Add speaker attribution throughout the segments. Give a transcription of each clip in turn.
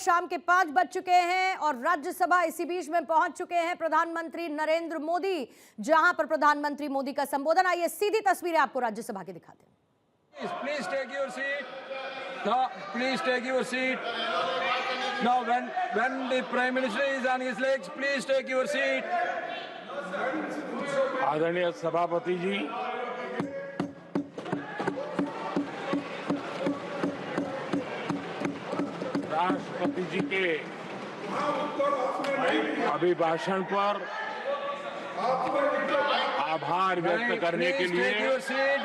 Speaker 1: शाम के 5 बज चुके हैं और राज्यसभा इसी बीच में पहुंच चुके हैं प्रधानमंत्री नरेंद्र मोदी, जहां पर प्रधानमंत्री मोदी का संबोधन। आइए सीधी तस्वीरें आपको राज्यसभा की दिखाते हैं।
Speaker 2: Please take your seat. No, please take your seat. Now, when the Prime Minister is on his legs, please take your seat.
Speaker 3: आदरणीय सभापति जी, राष्ट्रपति जी के अभिभाषण पर आभार व्यक्त करने के लिए
Speaker 2: Take your seat.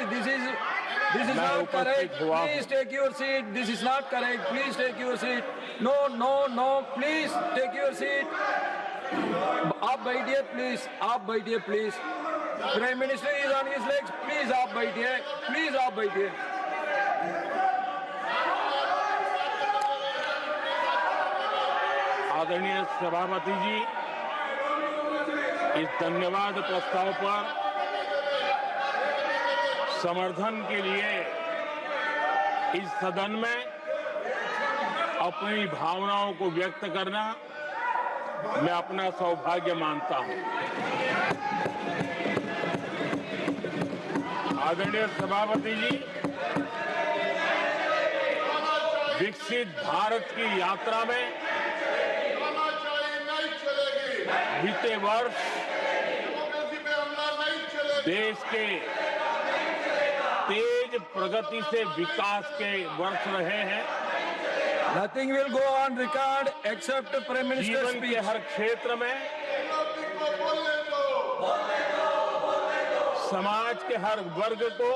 Speaker 2: This is not correct. Please take your seat. This is not correct. Please take your seat. No. Please take your seat. आप बैठिए प्लीज, आप बैठिए please. Prime minister is on his legs, please आप बैठिए, please आप बैठिए।
Speaker 3: आदरणीय सभापति जी, इस धन्यवाद प्रस्ताव पर समर्थन के लिए इस सदन में अपनी भावनाओं को व्यक्त करना मैं अपना सौभाग्य मानता हूं। आदरणीय सभापति जी, विकसित भारत की यात्रा में बीते वर्ष देश के तेज प्रगति से विकास के वर्ष रहे हैं।
Speaker 2: Nothing will go on record except Prime Minister's
Speaker 3: जीवन
Speaker 2: speech.
Speaker 3: के हर क्षेत्र में, समाज के हर वर्ग को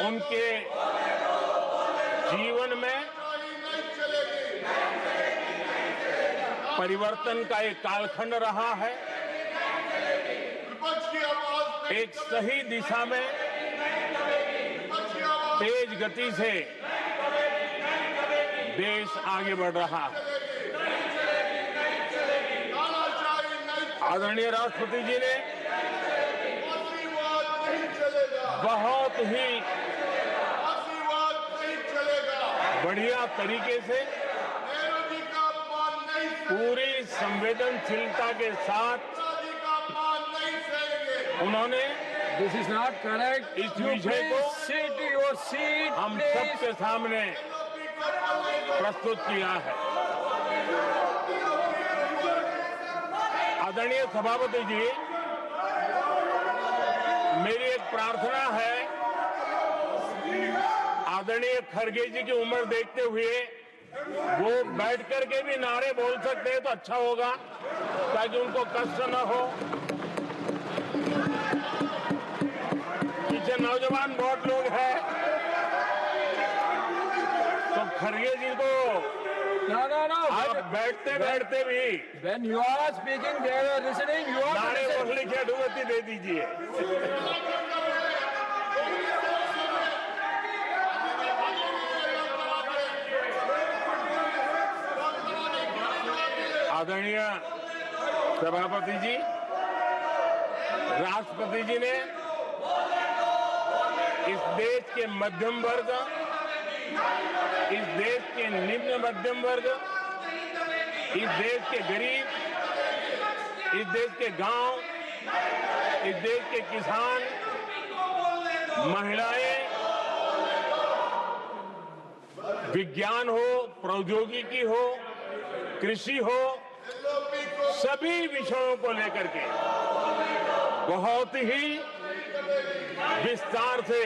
Speaker 3: उनके जीवन में परिवर्तन का एक कालखंड रहा है। एक सही दिशा में तेज गति से देश आगे बढ़ रहा है। आदरणीय राष्ट्रपति जी ने बहुत ही बढ़िया तरीके से पूरी संवेदनशीलता के साथ उन्होंने
Speaker 2: This is not correct.
Speaker 3: इस
Speaker 2: You
Speaker 3: विषय को
Speaker 2: please sit your seat.
Speaker 3: हम
Speaker 2: please.
Speaker 3: सबके सामने प्रस्तुत किया है। आदरणीय सभापति जी, मेरी एक प्रार्थना है, आदरणीय खड़गे जी की उम्र देखते हुए वो बैठ करके भी नारे बोल सकते हैं तो अच्छा होगा, ताकि उनको कष्ट न हो। पीछे नौजवान बहुत लोग हैं, तो खड़गे जी को
Speaker 2: No.
Speaker 3: आज बैठते बैठते भी
Speaker 2: When you are speaking, they are listening. You are
Speaker 3: नारे
Speaker 2: listening.
Speaker 3: बोलने की अनुमति दे दीजिए। आदरणीय सभापति जी, राष्ट्रपति जी ने इस देश के मध्यम वर्ग, इस देश के निम्न मध्यम वर्ग, इस देश के गरीब, इस देश के गांव, इस देश के किसान, महिलाएं, विज्ञान हो, प्रौद्योगिकी हो, कृषि हो, सभी विषयों को लेकर के बहुत ही विस्तार से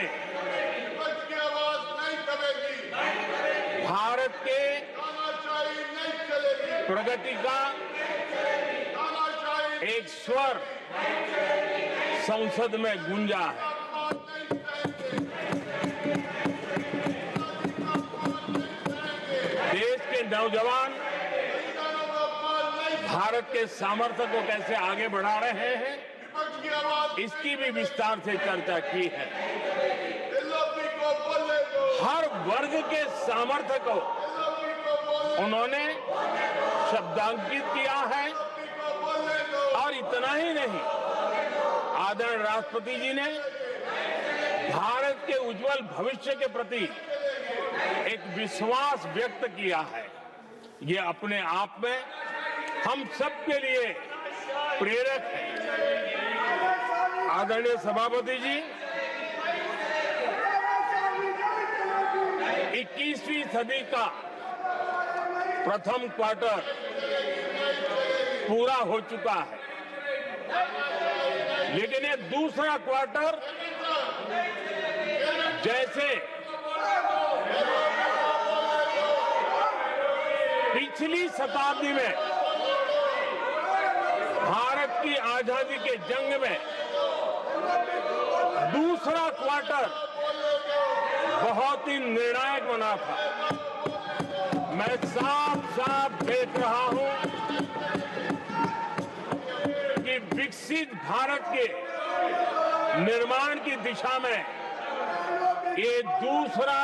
Speaker 3: भारत के प्रगति का एक स्वर संसद में गूंजा है। देश के नौजवान भारत के सामर्थ्य को कैसे आगे बढ़ा रहे हैं, इसकी भी विस्तार से चर्चा की है। हर वर्ग के सामर्थ्य को उन्होंने शब्दांकित किया है। और इतना ही नहीं, आदरणीय राष्ट्रपति जी ने भारत के उज्जवल भविष्य के प्रति एक विश्वास व्यक्त किया है, ये अपने आप में हम सबके लिए प्रेरक है। आदरणीय सभापति जी, 21वीं सदी का प्रथम क्वार्टर पूरा हो चुका है, लेकिन ये दूसरा क्वार्टर जैसे पिछली शताब्दी में भारत की आजादी के जंग में दूसरा क्वार्टर बहुत ही निर्णायक बना था। मैं साफ साफ देख रहा हूं कि विकसित भारत के निर्माण की दिशा में ये दूसरा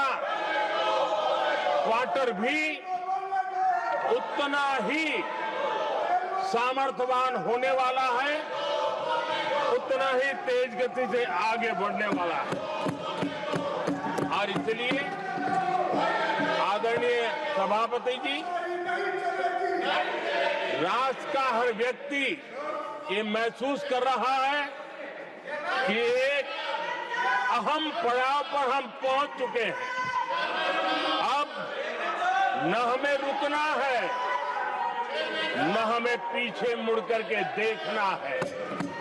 Speaker 3: क्वार्टर भी उतना ही सामर्थ्यवान होने वाला है, उतना ही तेज गति से आगे बढ़ने वाला है। और इसलिए आदरणीय सभापति जी, राष्ट्र का हर व्यक्ति ये महसूस कर रहा है कि एक अहम पड़ाव पर हम पहुंच चुके हैं। अब न हमें रुकना है, न हमें पीछे मुड़ करके देखना है।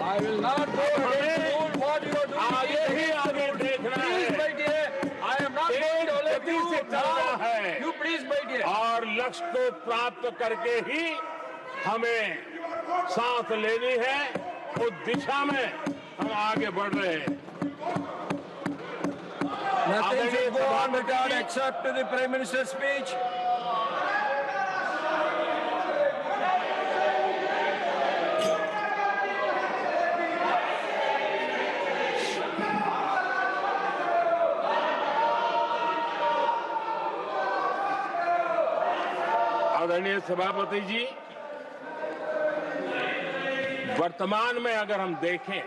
Speaker 2: I will not go ahead and do what you are doing.
Speaker 3: आगे ही आगे देखना है।
Speaker 2: Please बैठिए। I am not going to let
Speaker 3: गति
Speaker 2: you
Speaker 3: से चलना
Speaker 2: now.
Speaker 3: है।
Speaker 2: You please बैठिए।
Speaker 3: और लक्ष्य को प्राप्त करके ही हमें सांस लेनी है, उस दिशा में हम आगे बढ़ रहे हैं।
Speaker 2: Nothing should go on record except the Prime Minister's speech.
Speaker 3: आदरणीय सभापति जी, वर्तमान में अगर हम देखें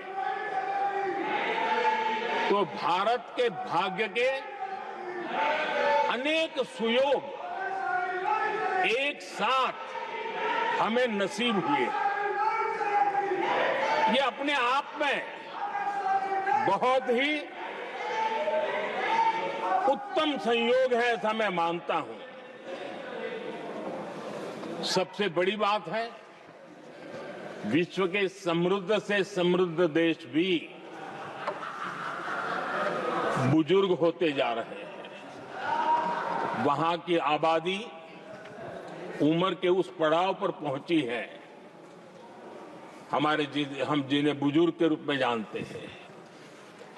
Speaker 3: तो भारत के भाग्य के अनेक सुयोग एक साथ हमें नसीब हुए। ये अपने आप में बहुत ही उत्तम संयोग है, ऐसा मैं मानता हूं। सबसे बड़ी बात है, विश्व के समृद्ध से समृद्ध देश भी बुजुर्ग होते जा रहे हैं। वहां की आबादी उम्र के उस पड़ाव पर पहुंची है हम जिन्हें बुजुर्ग के रूप में जानते हैं।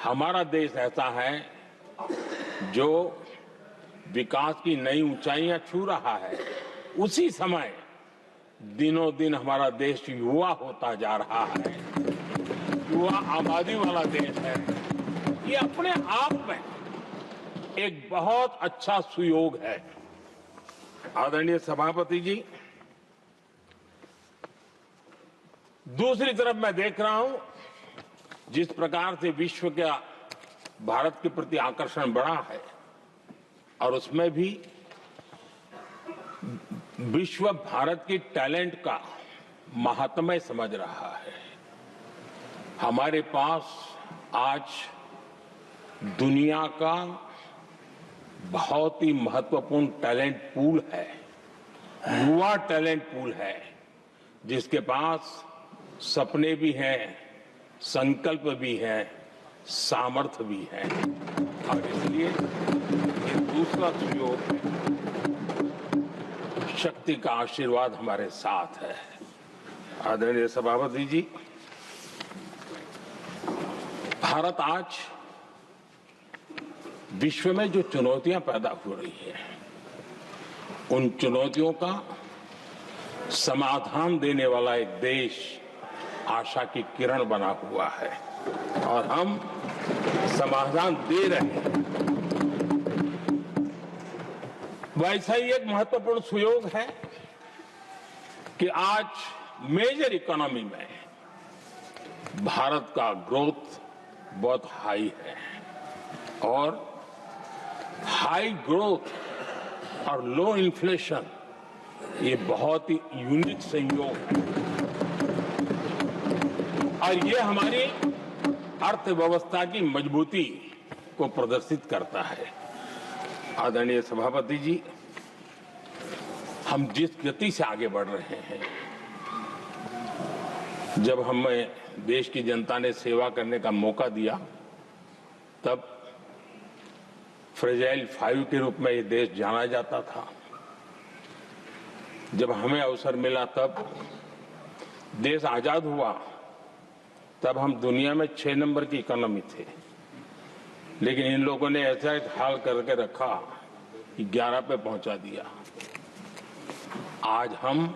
Speaker 3: हमारा देश ऐसा है जो विकास की नई ऊंचाइयां छू रहा है। उसी समय दिनों दिन हमारा देश युवा होता जा रहा है, युवा आबादी वाला देश है। ये अपने आप में एक बहुत अच्छा सुयोग है। आदरणीय सभापति जी, दूसरी तरफ मैं देख रहा हूं जिस प्रकार से विश्व का भारत के प्रति आकर्षण बढ़ा है, और उसमें भी विश्व भारत की टैलेंट का महात्म्य समझ रहा है। हमारे पास आज दुनिया का बहुत ही महत्वपूर्ण टैलेंट पूल है, युवा टैलेंट पूल है, जिसके पास सपने भी हैं, संकल्प भी है, सामर्थ्य भी है। और इसलिए ये दूसरा सुयोग है। शक्ति का आशीर्वाद हमारे साथ है। आदरणीय सभापति जी, भारत आज विश्व में जो चुनौतियां पैदा हो रही है, उन चुनौतियों का समाधान देने वाला एक देश आशा की किरण बना हुआ है, और हम समाधान दे रहे हैं। वैसा ही एक महत्वपूर्ण सुयोग है कि आज मेजर इकोनॉमी में भारत का ग्रोथ बहुत हाई है, और हाई ग्रोथ और लो इन्फ्लेशन, ये बहुत ही यूनिक संयोग है और ये हमारी अर्थव्यवस्था की मजबूती को प्रदर्शित करता है। आदरणीय सभापति जी, हम जिस गति से आगे बढ़ रहे हैं, जब हमें देश की जनता ने सेवा करने का मौका दिया, तब फ्रेजाइल 5 के रूप में ये देश जाना जाता था। जब हमें अवसर मिला, तब देश आजाद हुआ, तब हम दुनिया में 6 नंबर की इकोनॉमी थे। लेकिन इन लोगों ने ऐसा एक हाल करके रखा कि 11 पे पहुंचा दिया। आज हम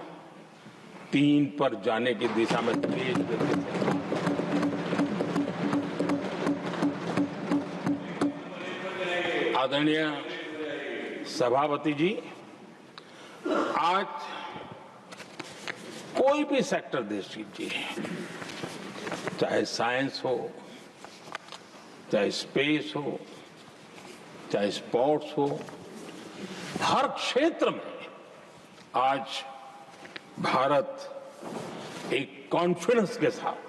Speaker 3: 3 पर जाने की दिशा में तेज गति से। आदरणीय सभापति जी, आज कोई भी सेक्टर देश कीजिए, चाहे साइंस हो, चाहे स्पेस हो, चाहे स्पोर्ट्स हो, हर क्षेत्र में आज भारत एक कॉन्फिडेंस के साथ,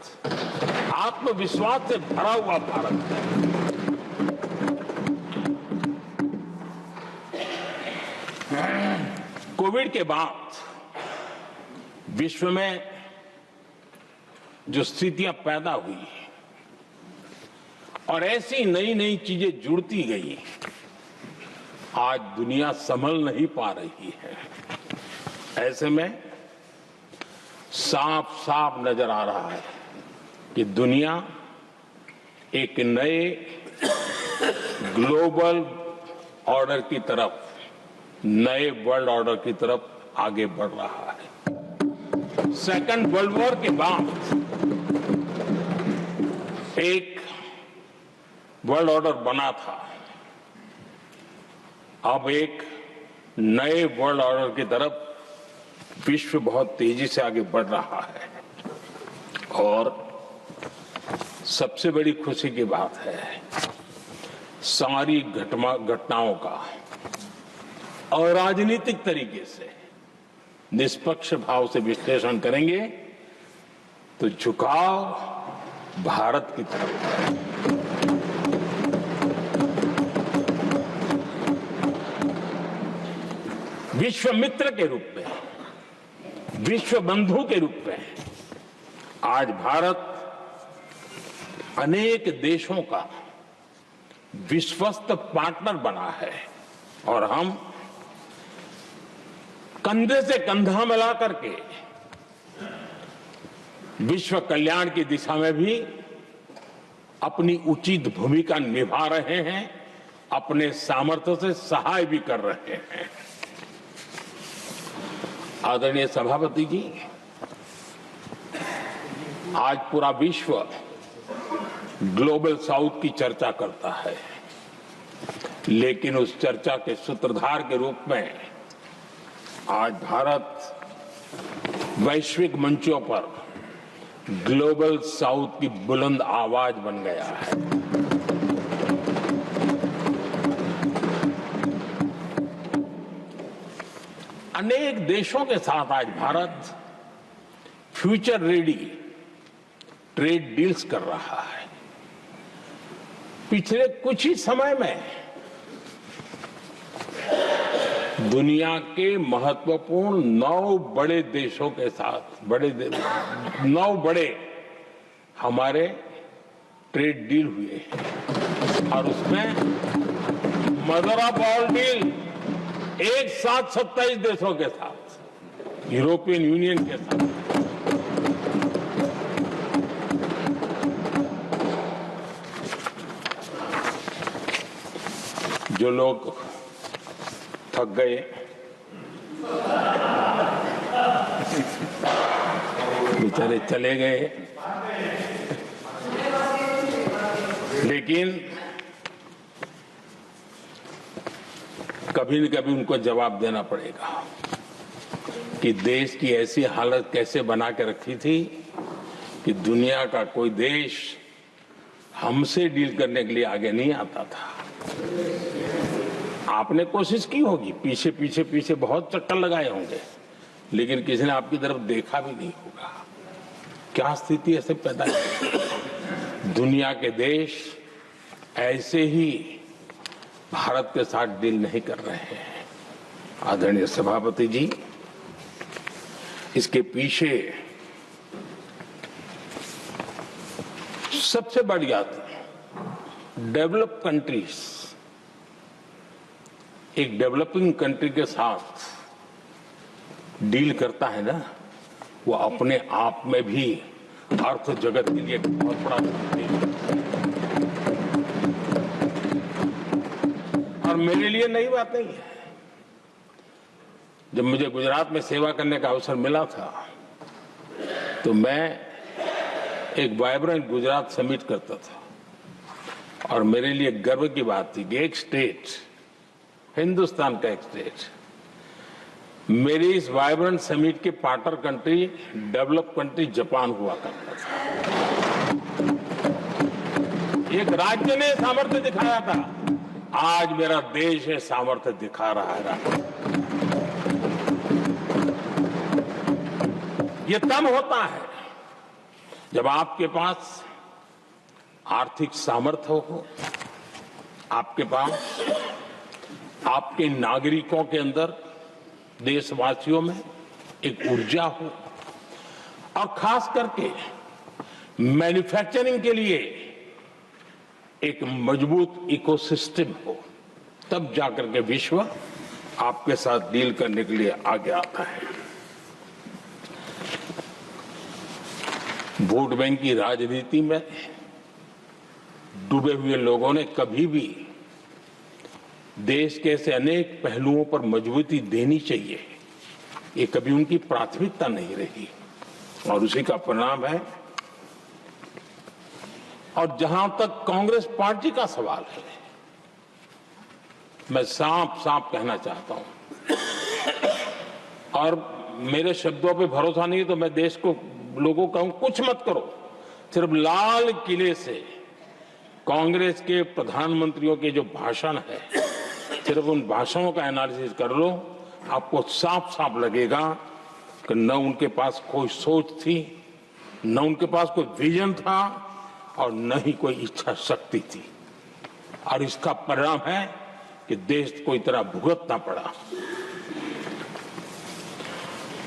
Speaker 3: आत्मविश्वास से भरा हुआ भारत है। कोविड के बाद विश्व में जो स्थितियां पैदा हुई और ऐसी नई नई चीजें जुड़ती गई, आज दुनिया संभल नहीं पा रही है। ऐसे में साफ साफ नजर आ रहा है कि दुनिया एक नए ग्लोबल ऑर्डर की तरफ, नए वर्ल्ड ऑर्डर की तरफ आगे बढ़ रहा है। सेकेंड वर्ल्ड वॉर के बाद एक वर्ल्ड ऑर्डर बना था, अब एक नए वर्ल्ड ऑर्डर की तरफ विश्व बहुत तेजी से आगे बढ़ रहा है। और सबसे बड़ी खुशी की बात है, सारी घटनाओं का और राजनीतिक तरीके से निष्पक्ष भाव से विश्लेषण करेंगे तो झुकाव भारत की तरफ है। विश्व मित्र के रूप में, विश्व बंधु के रूप में आज भारत अनेक देशों का विश्वस्त पार्टनर बना है और हम कंधे से कंधा मिला करके विश्व कल्याण की दिशा में भी अपनी उचित भूमिका निभा रहे हैं, अपने सामर्थ्य से सहाय भी कर रहे हैं। आदरणीय सभापति जी, आज पूरा विश्व ग्लोबल साउथ की चर्चा करता है, लेकिन उस चर्चा के सूत्रधार के रूप में आज भारत वैश्विक मंचों पर ग्लोबल साउथ की बुलंद आवाज बन गया है। अनेक देशों के साथ आज Bharat future ready trade deals कर रहा है। पिछले कुछ ही समय में दुनिया के महत्वपूर्ण 9 बड़े देशों के साथ 9 बड़े हमारे ट्रेड डील हुए हैं और उसमें मदर ऑफ ऑल डील एक साथ 27 देशों के साथ, यूरोपियन यूनियन के साथ। जो लोग थक गए, बेचारे चले गए, लेकिन कभी न कभी उनको जवाब देना पड़ेगा कि देश की ऐसी हालत कैसे बना के रखी थी कि दुनिया का कोई देश हमसे डील करने के लिए आगे नहीं आता था। आपने कोशिश की होगी, पीछे पीछे पीछे बहुत चक्कर लगाए होंगे, लेकिन किसी ने आपकी तरफ देखा भी नहीं होगा। क्या स्थिति ऐसे पैदा की? दुनिया के देश ऐसे ही भारत के साथ डील नहीं कर रहे हैं। आदरणीय सभापति जी, इसके पीछे सबसे बड़ी बात, डेवलप कंट्रीज एक डेवलपिंग कंट्री के साथ डील करता है ना, वो अपने आप में भी अर्थ जगत के लिए बहुत बड़ा है। और मेरे लिए नई बात नहीं है। जब मुझे गुजरात में सेवा करने का अवसर मिला था तो मैं एक वाइब्रेंट गुजरात समिट करता था और मेरे लिए गर्व की बात थी कि एक स्टेट, हिंदुस्तान का एक स्टेट, मेरी इस वाइब्रेंट समिट के partner country, develop country Japan हुआ करता था। एक राज्य ने सामर्थ्य दिखाया था, आज मेरा देश है सामर्थ्य दिखा रहा है। ये तब होता है जब आपके पास आर्थिक सामर्थ्य हो, आपके पास आपके नागरिकों के अंदर, देशवासियों में एक ऊर्जा हो और खास करके मैन्युफैक्चरिंग के लिए एक मजबूत इकोसिस्टम हो, तब जाकर के विश्व आपके साथ डील करने के लिए आगे आता है। वोट बैंक की राजनीति में डूबे हुए लोगों ने कभी भी देश के ऐसे अनेक पहलुओं पर मजबूती देनी चाहिए, ये कभी उनकी प्राथमिकता नहीं रही और उसी का परिणाम है। और जहां तक कांग्रेस पार्टी का सवाल है, मैं साफ साफ कहना चाहता हूं और मेरे शब्दों पे भरोसा नहीं तो मैं देश को, लोगों को कहूं कुछ मत करो, सिर्फ लाल किले से कांग्रेस के प्रधानमंत्रियों के जो भाषण है, सिर्फ उन भाषणों का एनालिसिस कर लो, आपको साफ साफ लगेगा कि न उनके पास कोई सोच थी, न उनके पास कोई विजन था और न ही कोई इच्छा शक्ति थी। और इसका परिणाम है कि देश को इतना भुगतना पड़ा।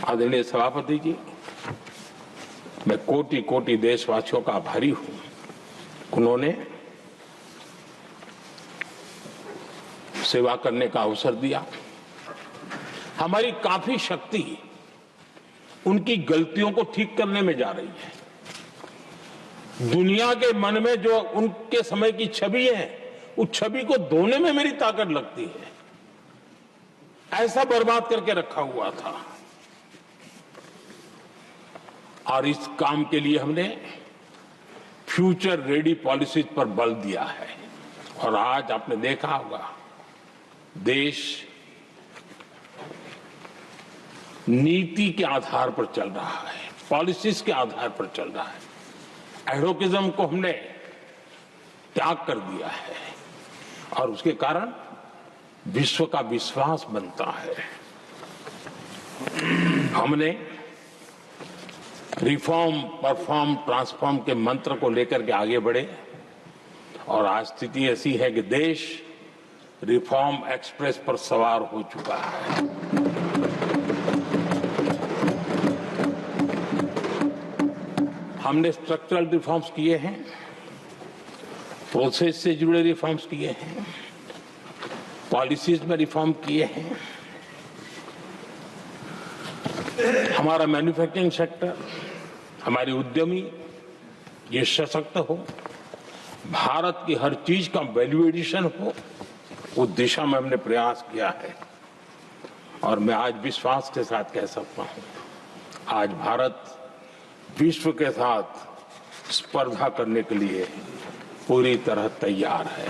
Speaker 3: आदरणीय सभापति जी, मैं कोटि कोटि देशवासियों का आभारी हूं, उन्होंने सेवा करने का अवसर दिया। हमारी काफी शक्ति उनकी गलतियों को ठीक करने में जा रही है। दुनिया के मन में जो उनके समय की छवि है, उस छवि को धोने में मेरी ताकत लगती है। ऐसा बर्बाद करके रखा हुआ था और इस काम के लिए हमने फ्यूचर रेडी पॉलिसीज पर बल दिया है। और आज आपने देखा होगा, देश नीति के आधार पर चल रहा है, पॉलिसीज के आधार पर चल रहा है। एडोकिज्म को हमने त्याग कर दिया है और उसके कारण विश्व का विश्वास बनता है। हमने रिफॉर्म, परफॉर्म, ट्रांसफॉर्म के मंत्र को लेकर के आगे बढ़े और आज स्थिति ऐसी है कि देश रिफॉर्म एक्सप्रेस पर सवार हो चुका है। हमने स्ट्रक्चरल रिफॉर्म्स किए हैं, प्रोसेस से जुड़े रिफॉर्म्स किए हैं, पॉलिसीज में रिफॉर्म किए हैं। हमारा मैन्युफैक्चरिंग सेक्टर, हमारे उद्यमी ये सशक्त हो, भारत की हर चीज का वैल्यू एडिशन हो, उस दिशा में हमने प्रयास किया है। और मैं आज विश्वास के साथ कह सकता हूं, आज भारत विश्व के साथ स्पर्धा करने के लिए पूरी तरह तैयार है।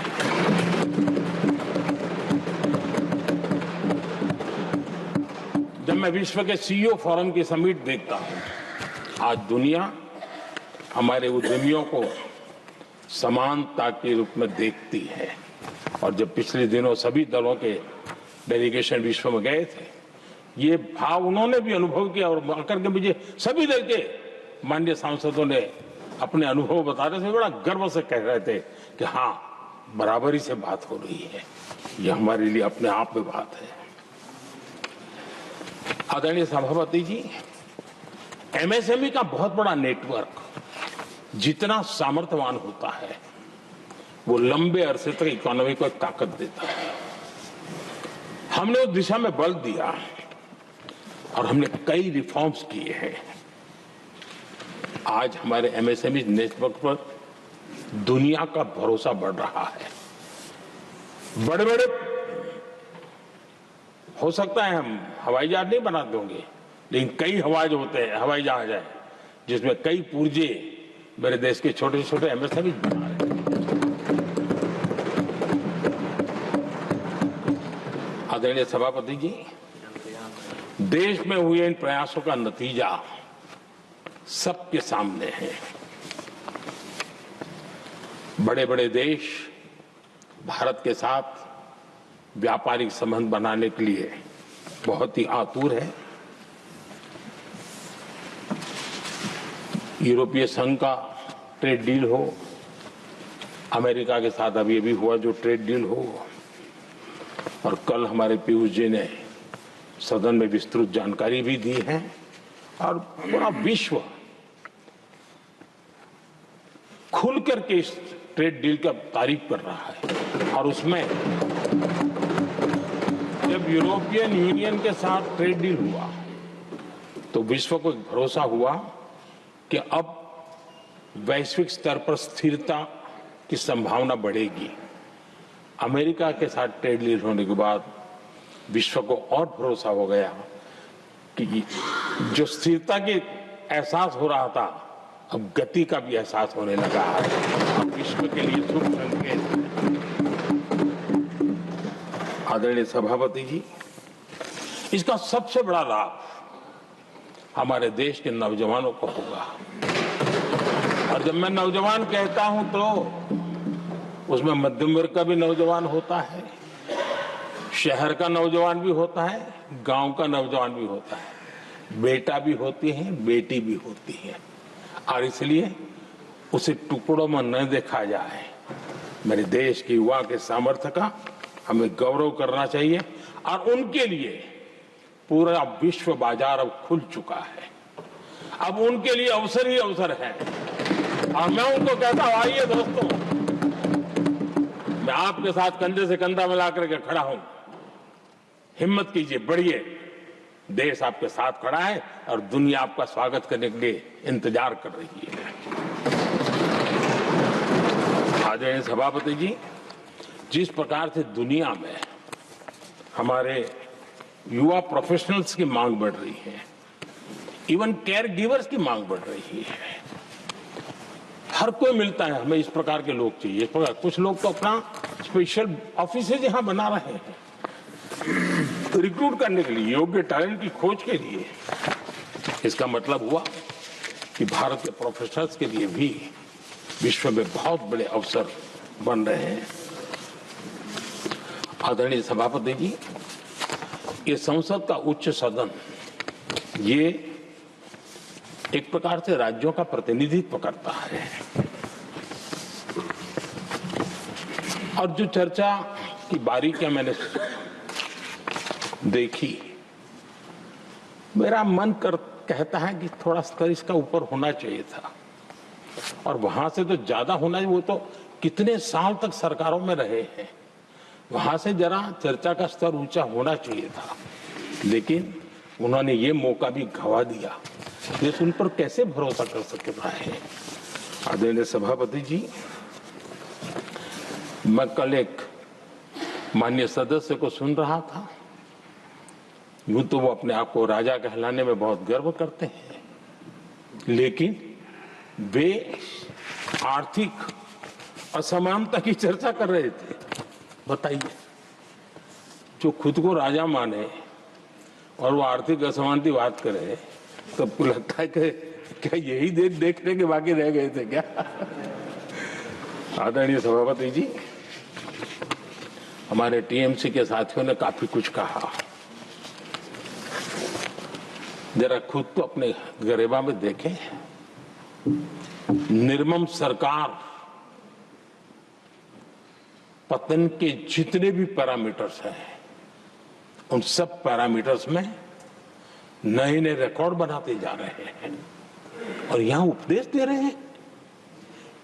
Speaker 3: जब मैं विश्व के सीईओ फोरम की समिट देखता हूं, आज दुनिया हमारे उद्यमियों को समानता के रूप में देखती है। और जब पिछले दिनों सभी दलों के डेलीगेशन विश्व में गए थे, ये भाव उन्होंने भी अनुभव किया और आकर के मुझे सभी दल के माननीय सांसदों ने अपने अनुभव बता रहे थे, बड़ा गर्व से कह रहे थे कि हाँ, बराबरी से बात हो रही है। ये हमारे लिए अपने आप में बात है। आदरणीय सभापति जी, एमएसएमई का बहुत बड़ा नेटवर्क जितना सामर्थ्यवान होता है वो लंबे अरसे तक इकोनॉमी को ताकत देता है। हमने उस दिशा में बल दिया और हमने कई रिफॉर्म्स किए हैं। आज हमारे एमएसएमई नेटवर्क पर दुनिया का भरोसा बढ़ रहा है। बड़े बड़े हो सकता है हम हवाई जहाज नहीं बना देंगे, लेकिन कई हवाई जहाज है जिसमें कई पुर्जे मेरे देश के छोटे छोटे एमएसएमई बना रहे हैं। आदरणीय सभापति जी, देश में हुए इन प्रयासों का नतीजा सबके सामने है। बड़े बड़े देश भारत के साथ व्यापारिक संबंध बनाने के लिए बहुत ही आतुर है। यूरोपीय संघ का ट्रेड डील हो, अमेरिका के साथ अभी हुआ जो ट्रेड डील हो, और कल हमारे पीयूष जी ने सदन में विस्तृत जानकारी भी दी है, और पूरा विश्व खुल करके इस ट्रेड डील का तारीफ कर रहा है। और उसमें जब यूरोपियन यूनियन के साथ ट्रेड डील हुआ तो विश्व को एक भरोसा हुआ कि अब वैश्विक स्तर पर स्थिरता की संभावना बढ़ेगी। अमेरिका के साथ ट्रेड डील होने के बाद विश्व को और भरोसा हो गया कि जो स्थिरता के एहसास हो रहा था, अब गति का भी एहसास होने लगा है। अब विश्व के लिए शुभ संकेत। आदरणीय सभापति जी, इसका सबसे बड़ा लाभ हमारे देश के नौजवानों को होगा। और जब मैं नौजवान कहता हूं तो उसमें मध्यम वर्ग का भी नौजवान होता है, शहर का नौजवान भी होता है, गांव का नौजवान भी होता है, बेटा भी होती है, बेटी भी होती है। और इसलिए उसे टुकड़ों में न देखा जाए। मेरे देश के युवा के सामर्थ्य का हमें गौरव करना चाहिए, और उनके लिए पूरा विश्व बाजार अब खुल चुका है। अब उनके लिए अवसर ही अवसर है। और मैं उनको कहता हूं, आइए दोस्तों, मैं आपके साथ कंधे से कंधा मिला करके खड़ा हूं। हिम्मत कीजिए, बढ़िए, देश आपके साथ खड़ा है और दुनिया आपका स्वागत करने के लिए इंतजार कर रही है। आदरणीय सभापति जी, जिस प्रकार से दुनिया में हमारे युवा प्रोफेशनल्स की मांग बढ़ रही है, इवन केयर गिवर्स की मांग बढ़ रही है, हर कोई मिलता है हमें इस प्रकार के लोग चाहिए। इस प्रकार कुछ लोग तो अपना स्पेशल ऑफिस यहां बना रहे हैं रिक्रूट करने के लिए, योग्य टैलेंट की खोज के लिए। इसका मतलब हुआ कि भारत के प्रोफेशनल्स के लिए भी विश्व में बहुत बड़े अवसर बन रहे हैं। आदरणीय सभापति जी, ये संसद का उच्च सदन, ये एक प्रकार से राज्यों का प्रतिनिधित्व करता है। और जो चर्चा की बारीकियां मैंने देखी, मेरा मन कहता है कि थोड़ा स्तर इसका ऊपर होना चाहिए था, और वहां से तो ज्यादा होना चाहिए। वो तो कितने साल तक सरकारों में रहे हैं, वहां से जरा चर्चा का स्तर ऊंचा होना चाहिए था, लेकिन उन्होंने ये मौका भी गंवा दिया। देश उन पर कैसे भरोसा कर सकता है। आदरणीय सभापति जी, मैं कल एक माननीय सदस्य को सुन रहा था। यूं तो वो अपने आप को राजा कहलाने में बहुत गर्व करते हैं, लेकिन वे आर्थिक असमानता की चर्चा कर रहे थे। बताइए, जो खुद को राजा माने और वो आर्थिक असमानता की बात करे, तब तो लगता है कि क्या यही देखने के बाकी रह गए थे क्या। आदरणीय सभापति जी, हमारे टीएमसी के साथियों ने काफी कुछ कहा। जरा खुद तो अपने गरेबा में देखें। निर्मम सरकार पतन के जितने भी पैरामीटर्स हैं, उन सब पैरामीटर्स में नए नए रिकॉर्ड बनाते जा रहे हैं और यहां उपदेश दे रहे हैं।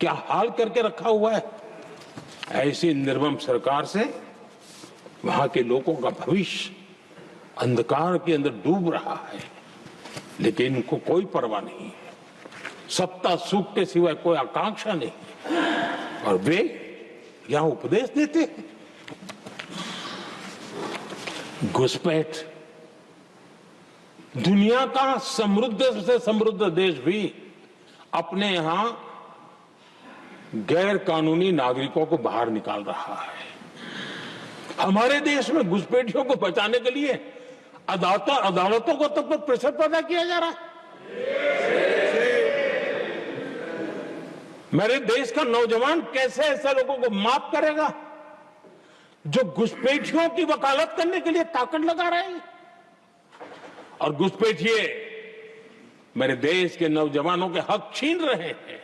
Speaker 3: क्या हाल करके रखा हुआ है। ऐसी निर्मम सरकार से वहां के लोगों का भविष्य अंधकार के अंदर डूब रहा है, लेकिन इनको कोई परवाह नहीं है। सत्ता सुख के सिवाय कोई आकांक्षा नहीं और वे यहां उपदेश देते हैं। घुसपैठ। दुनिया का समृद्ध से समृद्ध देश भी अपने यहां गैर कानूनी नागरिकों को बाहर निकाल रहा है। हमारे देश में घुसपैठियों को बचाने के लिए अदालतों को तब तक प्रेशर पैदा किया जा रहा है। मेरे देश का नौजवान कैसे ऐसे लोगों को माफ करेगा जो घुसपैठियों की वकालत करने के लिए ताकत लगा रहे हैं। और घुसपैठिए मेरे देश के नौजवानों के हक छीन रहे हैं,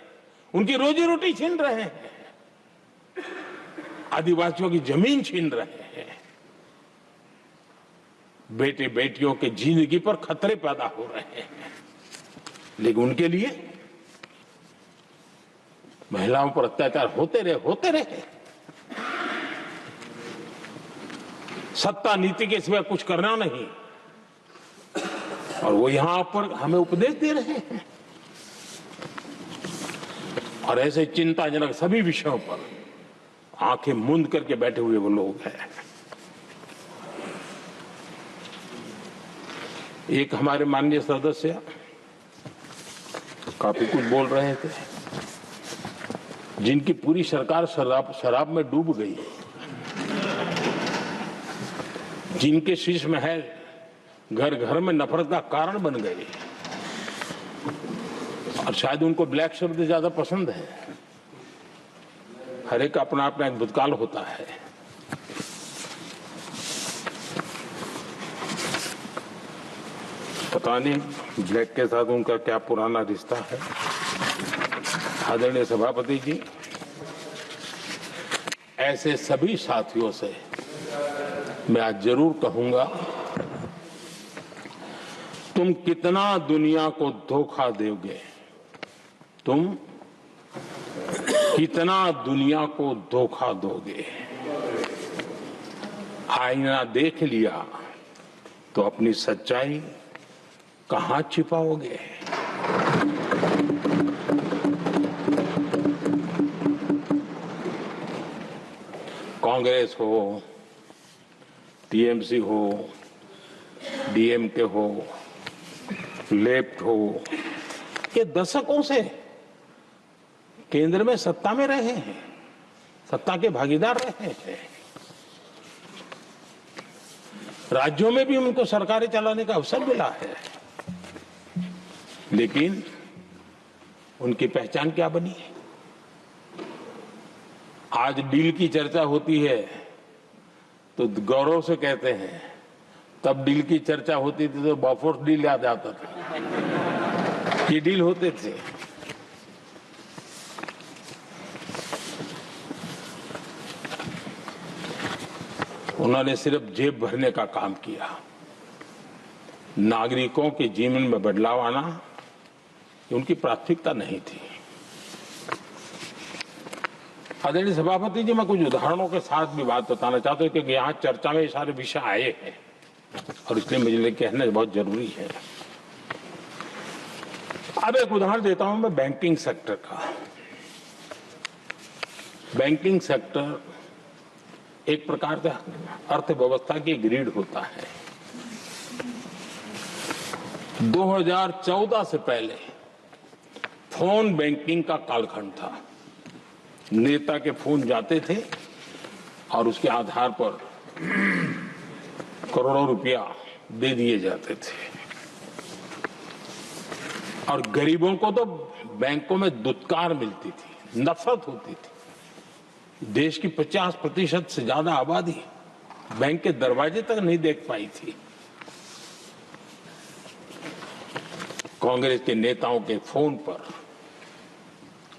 Speaker 3: उनकी रोजी रोटी छीन रहे हैं, आदिवासियों की जमीन छीन रहे हैं। बेटे बेटियों के जिंदगी पर खतरे पैदा हो रहे हैं, लेकिन उनके लिए महिलाओं पर अत्याचार होते रहे। सत्ता नीति के सिवा कुछ करना नहीं और वो यहां पर हमें उपदेश दे रहे हैं। और ऐसे चिंताजनक सभी विषयों पर आंखें मूंद करके बैठे हुए वो लोग हैं। एक हमारे माननीय सदस्य काफी कुछ बोल रहे थे, जिनकी पूरी सरकार शराब में डूब गई, जिनके शीश महल घर घर में नफरत का कारण बन गए और शायद उनको ब्लैक शब्द ज्यादा पसंद है। हर एक अपना अपना एक भूतकाल होता है। पता नहीं ब्लैक के साथ उनका क्या पुराना रिश्ता है। आदरणीय सभापति जी, ऐसे सभी साथियों से मैं आज जरूर कहूंगा, तुम कितना दुनिया को धोखा दोगे, तुम कितना दुनिया को धोखा दोगे। आईना देख लिया तो अपनी सच्चाई कहां छिपाओगे। कांग्रेस हो, टीएमसी हो, डीएमके हो, लेफ्ट हो, ये दशकों से केंद्र में सत्ता में रहे हैं, सत्ता के भागीदार रहे हैं। राज्यों में भी उनको सरकारें चलाने का अवसर मिला है, लेकिन उनकी पहचान क्या बनी है। आज डील की चर्चा होती है तो गौरव से कहते हैं, तब डील की चर्चा होती थी तो बॉफोर्स डील याद आता था। ये डील होते थे। उन्होंने सिर्फ जेब भरने का काम किया। नागरिकों के जीवन में बदलाव आना ये उनकी प्राथमिकता नहीं थी। आदरणीय सभापति जी, मैं कुछ उदाहरणों के साथ भी बात बताना चाहता हूं, क्योंकि यहाँ चर्चा में ये सारे विषय आए हैं और इसलिए मुझे कहना बहुत जरूरी है। अब एक उदाहरण देता हूं मैं बैंकिंग सेक्टर का। बैंकिंग सेक्टर एक प्रकार से अर्थव्यवस्था की ग्रिड होता है। 2014 से पहले फोन बैंकिंग का कालखंड था। नेता के फोन जाते थे और उसके आधार पर करोड़ों रुपया दे दिए जाते थे और गरीबों को तो बैंकों में दुत्कार मिलती थी, नफरत होती थी। देश की 50% से ज्यादा आबादी बैंक के दरवाजे तक नहीं देख पाई थी। कांग्रेस के नेताओं के फोन पर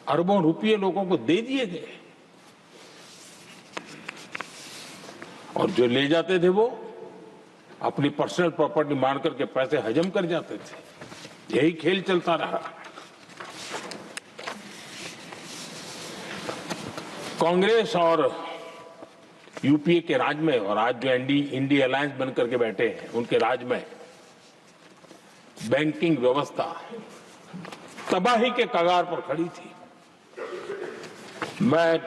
Speaker 3: अरबों रुपये लोगों को दे दिए गए और जो ले जाते थे वो अपनी पर्सनल प्रॉपर्टी मान करके पैसे हजम कर जाते थे। यही खेल चलता रहा। कांग्रेस और यूपीए के राज में और आज जो इंडी अलायंस बन करके बैठे हैं उनके राज में बैंकिंग व्यवस्था तबाही के कगार पर खड़ी थी। मैं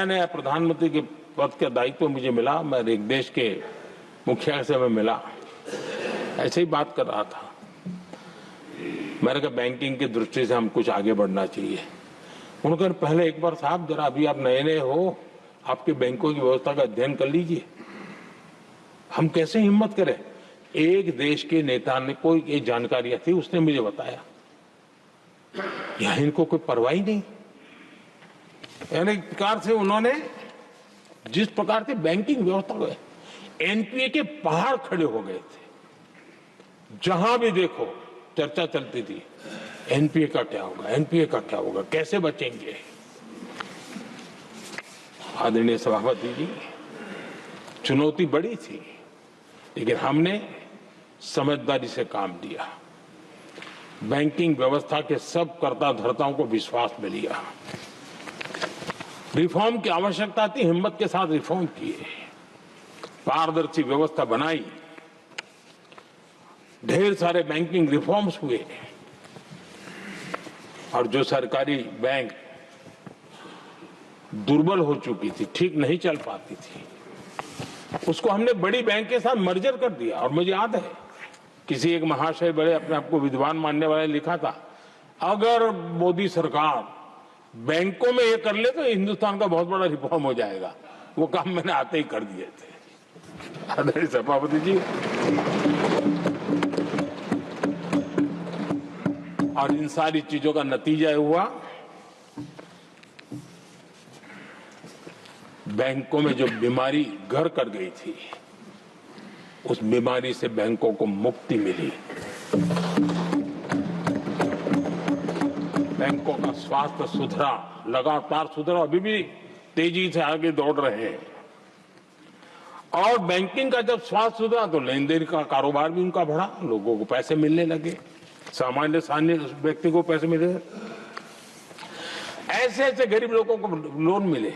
Speaker 3: नया प्रधानमंत्री के पद का दायित्व मुझे मिला, मैं एक देश के मुखिया से मैं मिला, ऐसे ही बात कर रहा था। मैंने कहा बैंकिंग की दृष्टि से हम कुछ आगे बढ़ना चाहिए। उन्होंने कहा पहले एक बार साहब जरा अभी आप नए हो, आपके बैंकों की व्यवस्था का अध्ययन कर लीजिए। हम कैसे हिम्मत करें। एक देश के नेता ने कोई एक जानकारियां थी, उसने मुझे बताया यहां इनको कोई परवाह ही नहीं। यानी एक प्रकार से उन्होंने जिस प्रकार से बैंकिंग व्यवस्था को एनपीए के पहाड़ खड़े हो गए थे। जहां भी देखो चर्चा चलती थी एनपीए का क्या होगा, एनपीए का क्या होगा, कैसे बचेंगे। आदरणीय सभापति जी, चुनौती बड़ी थी लेकिन हमने समझदारी से काम दिया। बैंकिंग व्यवस्था के सब कर्ता धर्ताओं को विश्वास में लिया। रिफॉर्म की आवश्यकता थी, हिम्मत के साथ रिफॉर्म किए, पारदर्शी व्यवस्था बनाई, ढेर सारे बैंकिंग रिफॉर्म्स हुए और जो सरकारी बैंक दुर्बल हो चुकी थी, ठीक नहीं चल पाती थी, उसको हमने बड़ी बैंक के साथ मर्जर कर दिया। और मुझे याद है किसी एक महाशय बड़े अपने आप को विद्वान मानने वाले ने लिखा था, अगर मोदी सरकार बैंकों में ये कर ले तो हिंदुस्तान का बहुत बड़ा रिफॉर्म हो जाएगा। वो काम मैंने आते ही कर दिए थे। आदरणीय सभापति जी, और इन सारी चीजों का नतीजा हुआ बैंकों में जो बीमारी घर कर गई थी उस बीमारी से बैंकों को मुक्ति मिली। बैंकों का स्वास्थ्य सुधरा, लगातार सुधरा, अभी भी तेजी से आगे दौड़ रहे हैं। और बैंकिंग का जब स्वास्थ्य सुधरा तो लेन देन का कारोबार भी उनका बढ़ा, लोगों को पैसे मिलने लगे, सामान्य व्यक्ति को पैसे मिले। ऐसे ऐसे गरीब लोगों को लोन मिले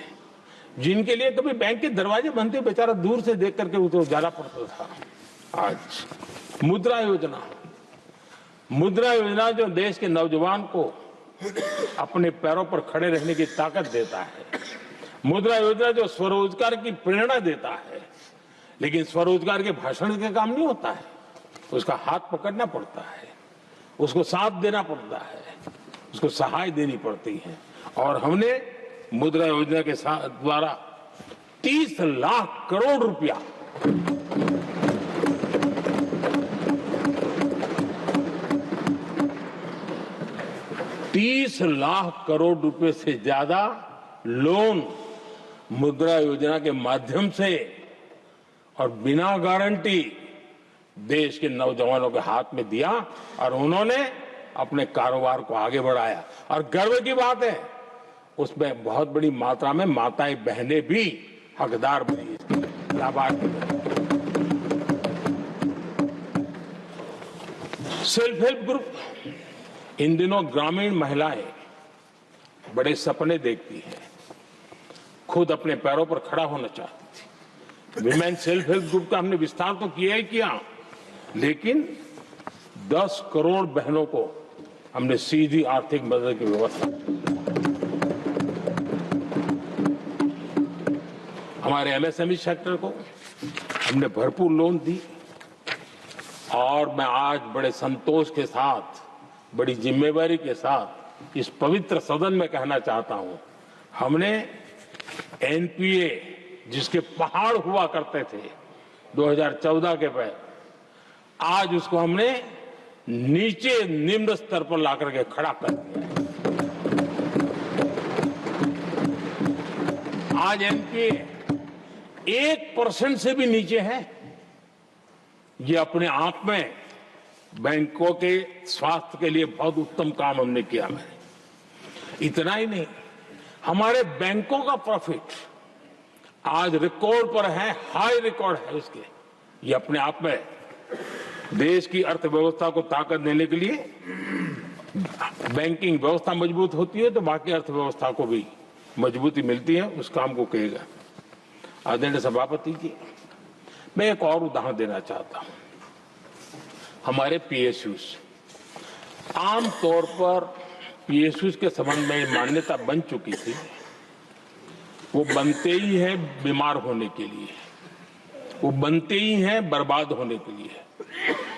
Speaker 3: जिनके लिए कभी बैंक के दरवाजे बंद थे, बेचारा दूर से देख करके उसे जाना पड़ता था। आज मुद्रा योजना जो देश के नौजवान को अपने पैरों पर खड़े रहने की ताकत देता है, मुद्रा योजना जो स्वरोजगार की प्रेरणा देता है, लेकिन स्वरोजगार के भाषण के काम नहीं होता है, उसका हाथ पकड़ना पड़ता है, उसको साथ देना पड़ता है, उसको सहाय देनी पड़ती है। और हमने मुद्रा योजना के साथ द्वारा 30 लाख करोड़ रुपया ₹30 से ज्यादा लोन मुद्रा योजना के माध्यम से और बिना गारंटी देश के नौजवानों के हाथ में दिया और उन्होंने अपने कारोबार को आगे बढ़ाया। और गर्व की बात है उसमें बहुत बड़ी मात्रा में माताएं बहनें भी हकदार बनी, लाभार्थी बनी। सेल्फ हेल्प ग्रुप, इन दिनों ग्रामीण महिलाएं बड़े सपने देखती हैं, खुद अपने पैरों पर खड़ा होना चाहती थी। विमेन सेल्फ हेल्प ग्रुप का हमने विस्तार तो किया ही किया, लेकिन 10 करोड़ बहनों को हमने सीधी आर्थिक मदद की व्यवस्था की। हमारे एमएसएमई सेक्टर को हमने भरपूर लोन दी और मैं आज बड़े संतोष के साथ, बड़ी जिम्मेवारी के साथ इस पवित्र सदन में कहना चाहता हूं, हमने एनपीए जिसके पहाड़ हुआ करते थे 2014 के पहले, आज उसको हमने नीचे निम्न स्तर पर ला करके खड़ा कर दिया है। आज एनपीए 1% से भी नीचे है। ये अपने आप में बैंकों के स्वास्थ्य के लिए बहुत उत्तम काम हमने किया है। इतना ही नहीं, हमारे बैंकों का प्रॉफिट आज रिकॉर्ड पर है, हाई रिकॉर्ड है उसके। ये अपने आप में देश की अर्थव्यवस्था को ताकत देने के लिए, बैंकिंग व्यवस्था मजबूत होती है तो बाकी अर्थव्यवस्था को भी मजबूती मिलती है। उस काम को कहेगा। आदरणीय सभापति जी, मैं एक और उदाहरण देना चाहता हूं। हमारे पीएसयूज, आमतौर पर पीएसयूज के संबंध में मान्यता बन चुकी थी, वो बनते ही हैं बीमार होने के लिए, वो बनते ही हैं बर्बाद होने के लिए,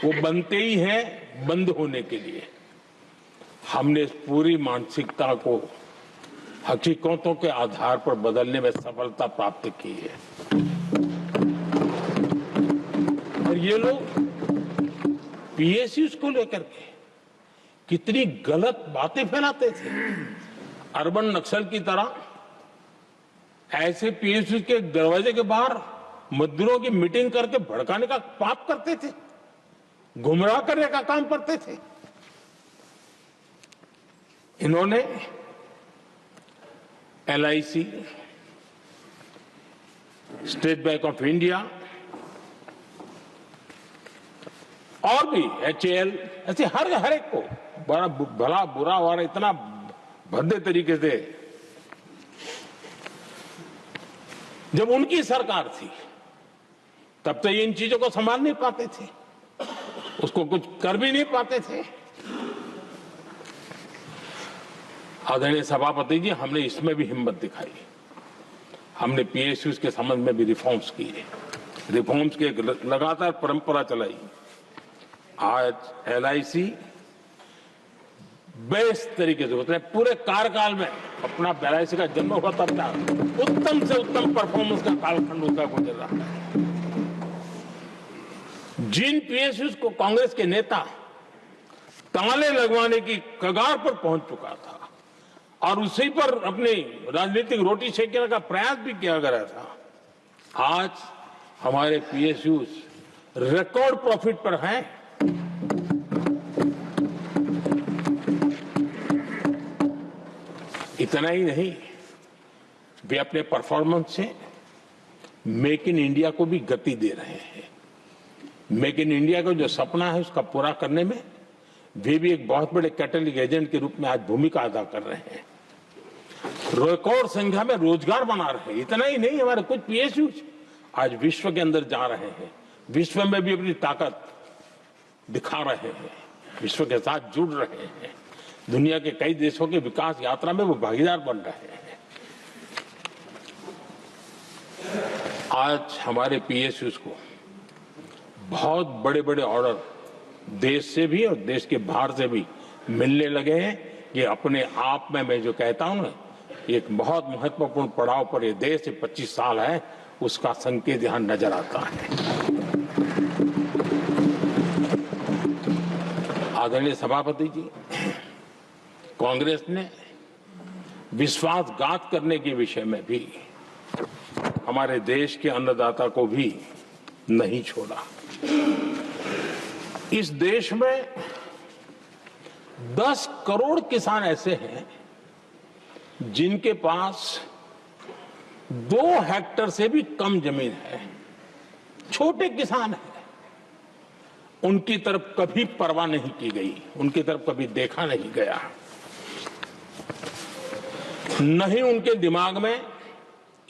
Speaker 3: वो बनते ही हैं बंद होने के लिए। हमने इस पूरी मानसिकता को हकीकतों के आधार पर बदलने में सफलता प्राप्त की है। और ये लोग पीएसयूज को लेकर के कितनी गलत बातें फैलाते थे। अर्बन नक्सल की तरह ऐसे पीएसयूज के दरवाजे के बाहर मजदूरों की मीटिंग करके भड़काने का पाप करते थे, गुमराह करने का काम करते थे। इन्होंने LIC, state bank of India और भी एचएएल, ऐसे हर एक को बड़ा भला बुरा और इतना भद्दे तरीके से, जब उनकी सरकार थी तब तो ये इन चीजों को संभाल नहीं पाते थे, उसको कुछ कर भी नहीं पाते थे। आदरणीय सभापति जी, हमने इसमें भी हिम्मत दिखाई। हमने पीएसयूज के संबंध में भी रिफॉर्म्स किए, रिफॉर्म्स की एक लगातार परंपरा चलाई। आज एलआईसी बेस्ट तरीके से होते हैं, पूरे कार्यकाल में अपना एलआईसी का जन्म हुआ तब तक उत्तम से उत्तम परफॉर्मेंस का कालखंड उसका गुजर रहा है। जिन पीएसयूज को कांग्रेस के नेता ताले लगवाने की कगार पर पहुंच चुका था और उसी पर अपनी राजनीतिक रोटी सेकने का प्रयास भी किया गया था, आज हमारे पीएसयूज रिकॉर्ड प्रॉफिट पर हैं। इतना ही नहीं, वे अपने परफॉर्मेंस से मेक इन इंडिया को भी गति दे रहे हैं। मेक इन इंडिया का जो सपना है उसका पूरा करने में वे भी एक बहुत बड़े कैटलिस्ट एजेंट के रूप में आज भूमिका अदा कर रहे हैं। रिकॉर्ड संख्या में रोजगार बना रहे हैं। इतना ही नहीं, हमारे कुछ पीएसयूज आज विश्व के अंदर जा रहे हैं, विश्व में भी अपनी ताकत दिखा रहे हैं, विश्व के साथ जुड़ रहे हैं, दुनिया के कई देशों के विकास यात्रा में वो भागीदार बन रहे हैं। आज हमारे पीएसयूज को बहुत बड़े बड़े ऑर्डर देश से भी और देश के बाहर से भी मिलने लगे हैं। ये अपने आप में मैं जो कहता हूं ना, एक बहुत महत्वपूर्ण पड़ाव पर ये देश 25 साल है, उसका संकेत यहां नजर आता है। आदरणीय सभापति जी, कांग्रेस ने विश्वासघात करने के विषय में भी हमारे देश के अन्नदाता को भी नहीं छोड़ा। इस देश में 10 करोड़ किसान ऐसे हैं जिनके पास 2 हेक्टेयर से भी कम जमीन है, छोटे किसान हैं। उनकी तरफ कभी परवाह नहीं की गई, उनकी तरफ कभी देखा नहीं गया, नहीं उनके दिमाग में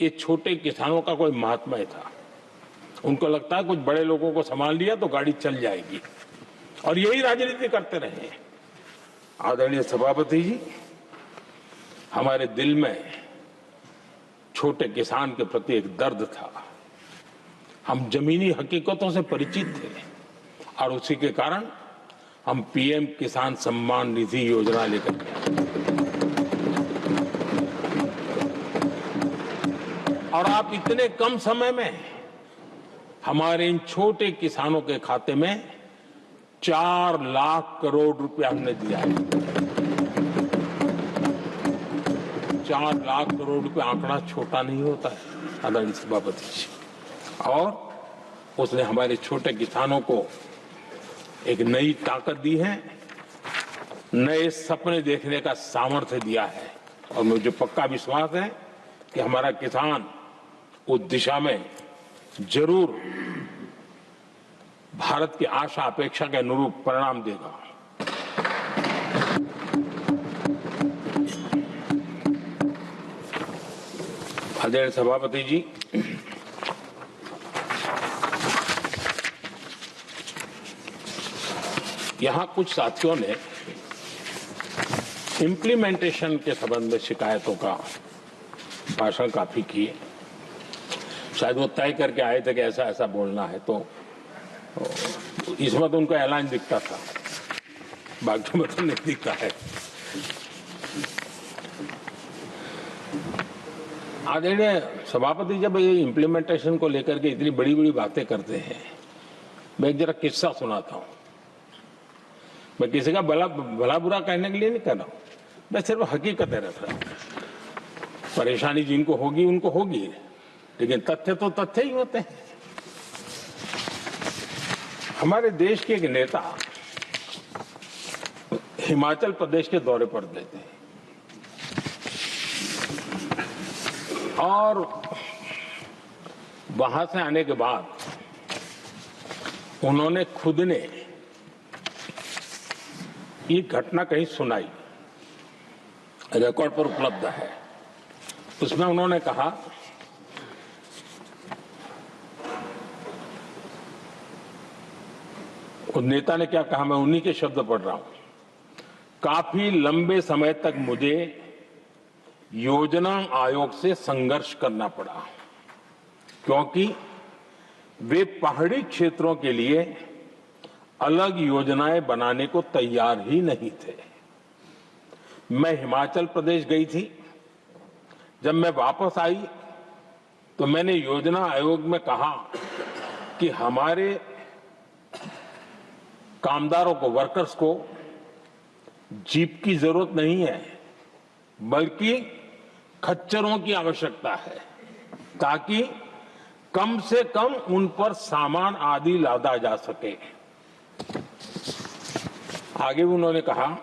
Speaker 3: ये छोटे किसानों का कोई महात्म्य था। उनको लगता है कुछ बड़े लोगों को संभाल लिया तो गाड़ी चल जाएगी, और यही राजनीति करते रहे। आदरणीय सभापति जी, हमारे दिल में छोटे किसान के प्रति एक दर्द था। हम जमीनी हकीकतों से परिचित थे और उसी के कारण हम पीएम किसान सम्मान निधि योजना लेकर गए। और आप इतने कम समय में हमारे इन छोटे किसानों के खाते में 4 लाख करोड़ रुपया हमने दिया है। 4 लाख करोड़ रुपए आंकड़ा छोटा नहीं होता है आदरणीय सभापति जी। और उसने हमारे छोटे किसानों को एक नई ताकत दी है, नए सपने देखने का सामर्थ्य दिया है। और मुझे पक्का विश्वास है कि हमारा किसान उस दिशा में जरूर भारत की आशा अपेक्षा के अनुरूप परिणाम देगा। आदरणीय सभापति जी, यहां कुछ साथियों ने इम्प्लीमेंटेशन के संबंध में शिकायतों का भाषण काफी किए। शायद वो तय करके आए थे कि ऐसा ऐसा बोलना है, तो इसमें तो उनका ऐलान दिखता था, बाकी में तो नहीं दिखता है। आदरणीय सभापति, जब ये इम्प्लीमेंटेशन को लेकर के इतनी बड़ी बड़ी बातें करते हैं, मैं एक जरा किस्सा सुनाता हूं। मैं किसी का भला बुरा कहने के लिए नहीं कर रहा हूं, मैं सिर्फ हकीकतें रख रहा हूं। परेशानी जिनको होगी उनको होगी, लेकिन तथ्य तो तथ्य ही होते हैं। हमारे देश के एक नेता हिमाचल प्रदेश के दौरे पर गए थे और वहां से आने के बाद उन्होंने खुद ने ये घटना कहीं सुनाई, रिकॉर्ड पर उपलब्ध है। उसमें उन्होंने कहा, उस नेता ने क्या कहा, मैं उन्हीं के शब्द पढ़ रहा हूं। काफी लंबे समय तक मुझे योजना आयोग से संघर्ष करना पड़ा, क्योंकि वे पहाड़ी क्षेत्रों के लिए अलग योजनाएं बनाने को तैयार ही नहीं थे। मैं हिमाचल प्रदेश गई थी। जब मैं वापस आई तो मैंने योजना आयोग में कहा कि हमारे कामदारों को, वर्कर्स को जीप की जरूरत नहीं है, बल्कि खच्चरों की आवश्यकता है, ताकि कम से कम उन पर सामान आदि लादा जा सके। आगे उन्होंने कहा,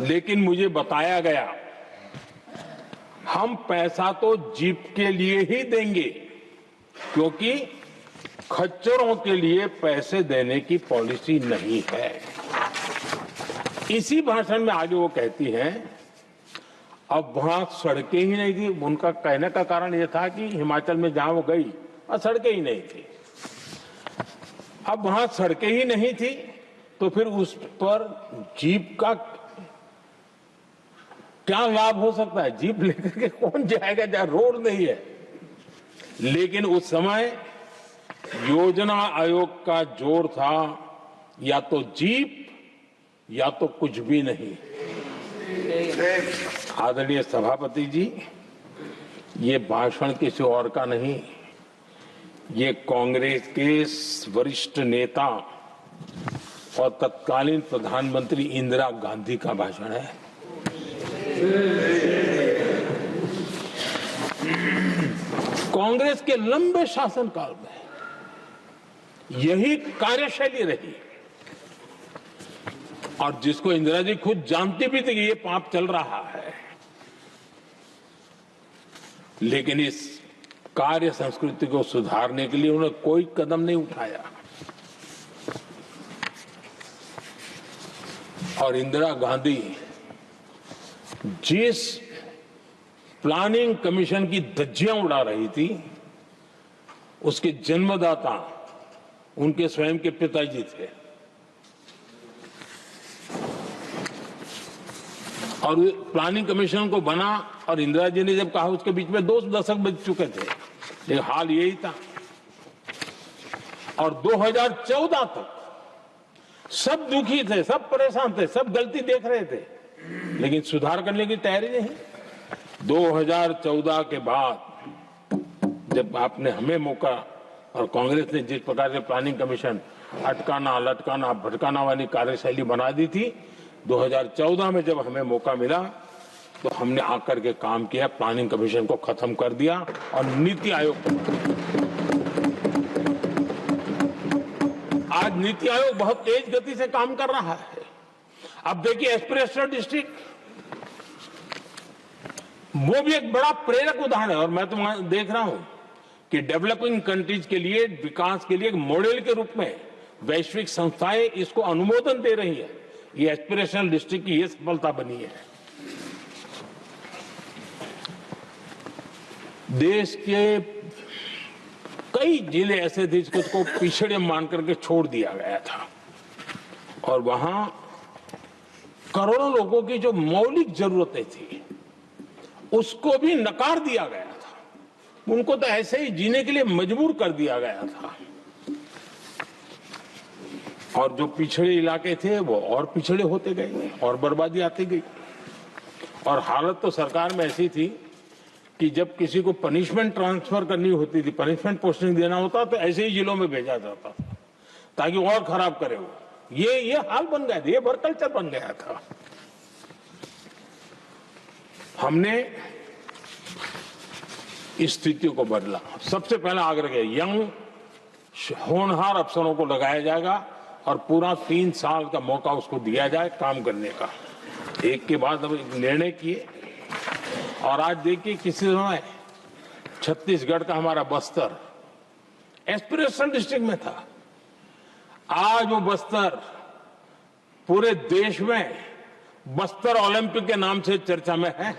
Speaker 3: लेकिन मुझे बताया गया हम पैसा तो जीप के लिए ही देंगे, क्योंकि खच्चरों के लिए पैसे देने की पॉलिसी नहीं है। इसी भाषण में आगे वो कहती हैं, अब वहां सड़कें ही नहीं थी। उनका कहने का कारण यह था कि हिमाचल में जहां वो गई वहां सड़कें ही नहीं थी। अब वहां सड़कें ही नहीं थी तो फिर उस पर जीप का क्या लाभ हो सकता है? जीप लेकर के कौन जाएगा जहां रोड नहीं है? लेकिन उस समय योजना आयोग का जोर था, या तो जीप या तो कुछ भी नहीं। आदरणीय सभापति जी, ये भाषण किसी और का नहीं, ये कांग्रेस के वरिष्ठ नेता और तत्कालीन प्रधानमंत्री इंदिरा गांधी का भाषण है। कांग्रेस के लंबे शासनकाल में यही कार्यशैली रही, और जिसको इंदिरा जी खुद जानती भी थी कि ये पाप चल रहा है, लेकिन इस कार्य संस्कृति को सुधारने के लिए उन्होंने कोई कदम नहीं उठाया। और इंदिरा गांधी जिस प्लानिंग कमीशन की धज्जियां उड़ा रही थी, उसके जन्मदाता उनके स्वयं के पिताजी थे। और प्लानिंग कमीशन को बना, और इंदिरा जी ने जब कहा, उसके बीच में 2 दशक बज चुके थे, लेकिन हाल यही था। और 2014 तक सब दुखी थे, सब परेशान थे, सब गलती देख रहे थे, लेकिन सुधार करने की तैयारी नहीं। 2014 के बाद जब आपने हमें मौका, और कांग्रेस ने जिस प्रकार से प्लानिंग कमीशन अटकाना, लटकाना, भटकाना वाली कार्यशैली बना दी थी, 2014 में जब हमें मौका मिला तो हमने आकर के काम किया, प्लानिंग कमीशन को खत्म कर दिया और नीति आयोग आज नीति आयोग बहुत तेज गति से काम कर रहा है। अब देखिए एस्पिरेशनल डिस्ट्रिक्ट, वो भी एक बड़ा प्रेरक उदाहरण है। और मैं तो देख रहा हूं कि डेवलपिंग कंट्रीज के लिए, विकास के लिए एक मॉडल के रूप में वैश्विक संस्थाएं इसको अनुमोदन दे रही है। ये एस्पिरेशनल डिस्ट्रिक्ट की ये सफलता बनी है। देश के कई जिले ऐसे थे जिसको पिछड़े मान करके छोड़ दिया गया था और वहां करोड़ों लोगों की जो मौलिक जरूरतें थी उसको भी नकार दिया गया था। उनको तो ऐसे ही जीने के लिए मजबूर कर दिया गया था और जो पिछड़े इलाके थे वो और पिछड़े होते गए और बर्बादी आती गई। और हालत तो सरकार में ऐसी थी कि जब किसी को पनिशमेंट ट्रांसफर करनी होती थी, पनिशमेंट पोस्टिंग देना होता तो ऐसे ही जिलों में भेजा जाता था ताकि और खराब करे वो। ये हाल बन गया था, ये वर्कल्चर बन गया था। हमने इस स्थिति को बदला। सबसे पहला आग्रह किया, यंग होनहार अफसरों को लगाया जाएगा और पूरा 3 साल का मौका उसको दिया जाए काम करने का। एक के बाद हम निर्णय किए और आज देखिए किसी समय छत्तीसगढ़ का हमारा बस्तर एस्पिरेशनल डिस्ट्रिक्ट में था। आज वो बस्तर पूरे देश में बस्तर ओलंपिक के नाम से चर्चा में है।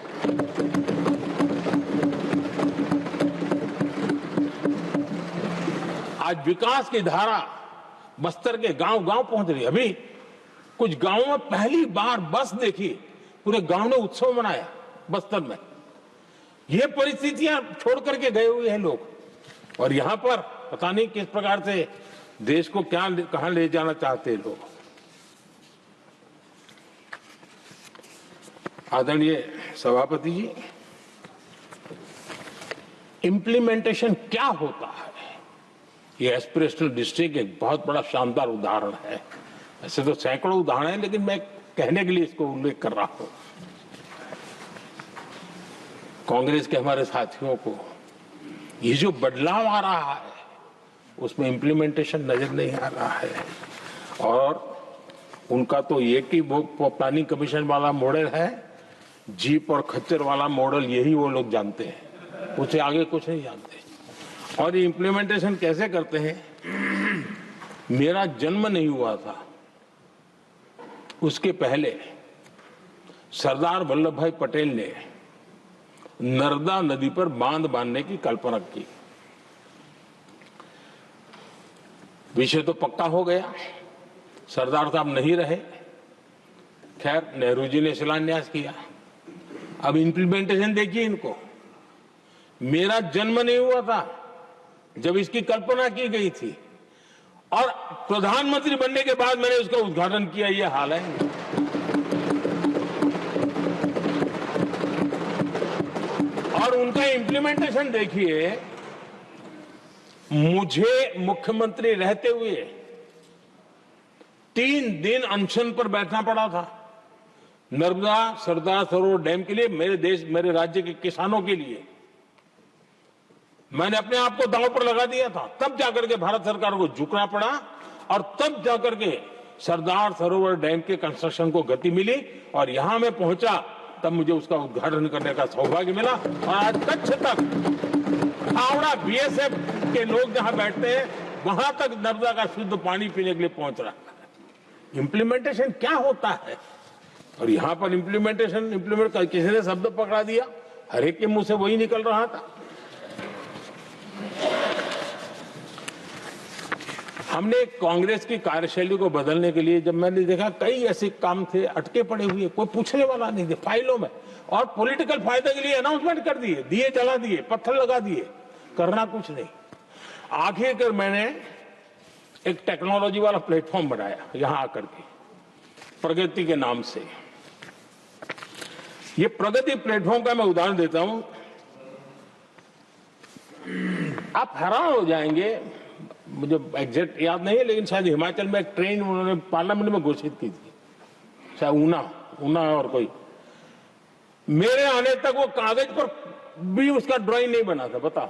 Speaker 3: आज विकास की धारा बस्तर के गांव-गांव पहुंच रही है। अभी कुछ गांवों में पहली बार बस देखी, पूरे गांव ने उत्सव मनाया बस्तर में। ये परिस्थितियां छोड़ करके गए हुए हैं लोग और यहां पर पता नहीं किस प्रकार से देश को कहां ले जाना चाहते हैं लोग। आदरणीय सभापति जी, इंप्लीमेंटेशन क्या होता है, ये एस्पिरेशनल डिस्ट्रिक्ट एक बहुत बड़ा शानदार उदाहरण है। ऐसे तो सैकड़ों उदाहरण हैं, लेकिन मैं कहने के लिए इसको उल्लेख कर रहा हूं। कांग्रेस के हमारे साथियों को ये जो बदलाव आ रहा है उसमें इंप्लीमेंटेशन नजर नहीं आ रहा है और उनका तो एक ही वो प्लानिंग कमीशन वाला मॉडल है, जीप और खच्चर वाला मॉडल, यही वो लोग जानते हैं, उससे आगे कुछ नहीं जानते। और ये इंप्लीमेंटेशन कैसे करते हैं, मेरा जन्म नहीं हुआ था उसके पहले सरदार वल्लभ भाई पटेल ने नर्मदा नदी पर बांध बांधने की कल्पना की। विषय तो पक्का हो गया, सरदार साहब नहीं रहे, खैर नेहरू जी ने शिलान्यास किया। अब इंप्लीमेंटेशन देखिए इनको। मेरा जन्म नहीं हुआ था जब इसकी कल्पना की गई थी और प्रधानमंत्री बनने के बाद मैंने उसका उद्घाटन किया, ये हाल है। और उनका इंप्लीमेंटेशन देखिए, मुझे मुख्यमंत्री रहते हुए 3 दिन अनशन पर बैठना पड़ा था नर्मदा सरदार सरोवर डैम के लिए, मेरे राज्य के किसानों के लिए। मैंने अपने आप को दांव पर लगा दिया था, तब जाकर के भारत सरकार को झुकना पड़ा और तब जाकर के सरदार सरोवर डैम के कंस्ट्रक्शन को गति मिली और यहां मैं पहुंचा तब मुझे उसका उद्घाटन करने का सौभाग्य मिला। और आज कच्छ तक, हावड़ा बीएसएफ के लोग जहां बैठते हैं वहां तक नर्मदा का शुद्ध पानी पीने के लिए पहुंच रहा है। इंप्लीमेंटेशन क्या होता है, और यहां पर इम्प्लीमेंट किसी ने शब्द पकड़ा दिया, हर एक के मुंह से वही निकल रहा था। हमने कांग्रेस की कार्यशैली को बदलने के लिए, जब मैंने देखा कई ऐसे काम थे अटके पड़े हुए, कोई पूछने वाला नहीं थे फाइलों में, और पॉलिटिकल फायदे के लिए अनाउंसमेंट कर दिए, दिए जला दिए, पत्थर लगा दिए, करना कुछ नहीं। आखिरकार मैंने एक टेक्नोलॉजी वाला प्लेटफॉर्म बनाया यहां आकर के, प्रगति के नाम से। ये प्रगति प्लेटफॉर्म का मैं उदाहरण देता हूं, आप हैरान हो जाएंगे, मुझे एग्जैक्ट याद नहीं है लेकिन शायद हिमाचल में एक ट्रेन उन्होंने पार्लियामेंट में घोषित की थी, शायद ऊना और कोई। मेरे आने तक वो कागज पर भी उसका ड्राइंग नहीं बना था, बताओ।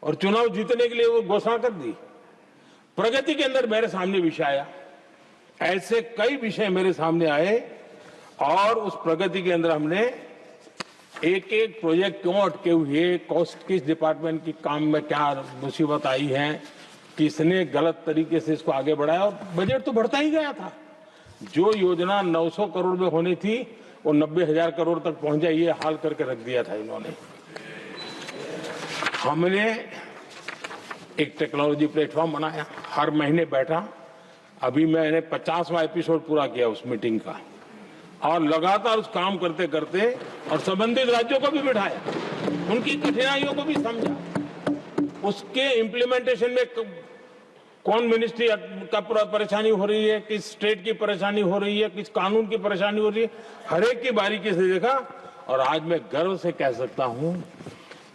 Speaker 3: और चुनाव जीतने के लिए वो घोषणा कर दी। प्रगति के अंदर मेरे सामने विषय आया, ऐसे कई विषय मेरे सामने आए और उस प्रगति के अंदर हमने एक एक प्रोजेक्ट क्यों अटके हुए, किस डिपार्टमेंट की काम में क्या मुसीबत आई है, किसने गलत तरीके से इसको आगे बढ़ाया, और बजट तो बढ़ता ही गया था। जो योजना 900 करोड़ में होनी थी वो 90,000 करोड़ तक पहुंच जाए, ये हाल करके रख दिया था इन्होंने। हमने एक टेक्नोलॉजी प्लेटफॉर्म बनाया, हर महीने बैठा, अभी मैंने 50वां एपिसोड पूरा किया उस मीटिंग का, और लगातार उस काम करते करते और संबंधित राज्यों को भी बिठाया, उनकी कठिनाइयों को भी समझा, उसके इम्प्लीमेंटेशन में कौन मिनिस्ट्री का परेशानी हो रही है, किस स्टेट की परेशानी हो रही है, किस कानून की परेशानी हो रही है, हर एक की बारीकी से देखा। और आज मैं गर्व से कह सकता हूं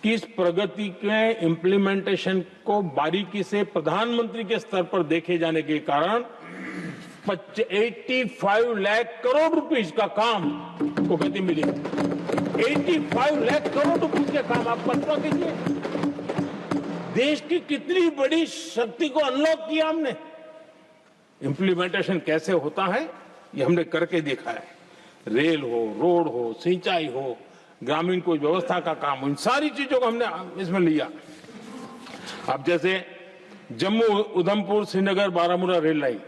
Speaker 3: कि इस प्रगति के इम्प्लीमेंटेशन को बारीकी से प्रधानमंत्री के स्तर पर देखे जाने के कारण 85 लाख करोड़ रुपीस का काम को गति मिली। 85 लाख करोड़ रुपीस के काम आप कल्पना कीजिए, देश की कितनी बड़ी शक्ति को अनलॉक किया हमने। इंप्लीमेंटेशन कैसे होता है ये हमने करके देखा है। रेल हो, रोड हो, सिंचाई हो, ग्रामीण कोई व्यवस्था का काम, इन सारी चीजों को हमने इसमें लिया। अब जैसे जम्मू उधमपुर श्रीनगर बारामूला रेल लाइन,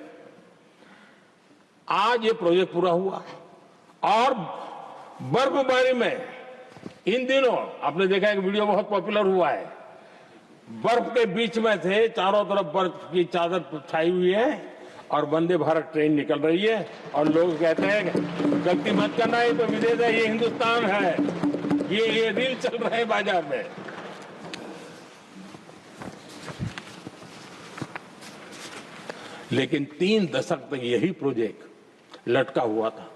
Speaker 3: आज ये प्रोजेक्ट पूरा हुआ। और बर्फबारी में इन दिनों आपने देखा एक वीडियो बहुत पॉपुलर हुआ है, बर्फ के बीच में थे, चारों तरफ बर्फ की चादर छाई हुई है और वंदे भारत ट्रेन निकल रही है, और लोग कहते हैं गलती मत करना, है तो विदेश है, ये हिंदुस्तान है, ये रील चल रहे हैं बाजार में। लेकिन 3 दशक तक यही प्रोजेक्ट लटका हुआ था।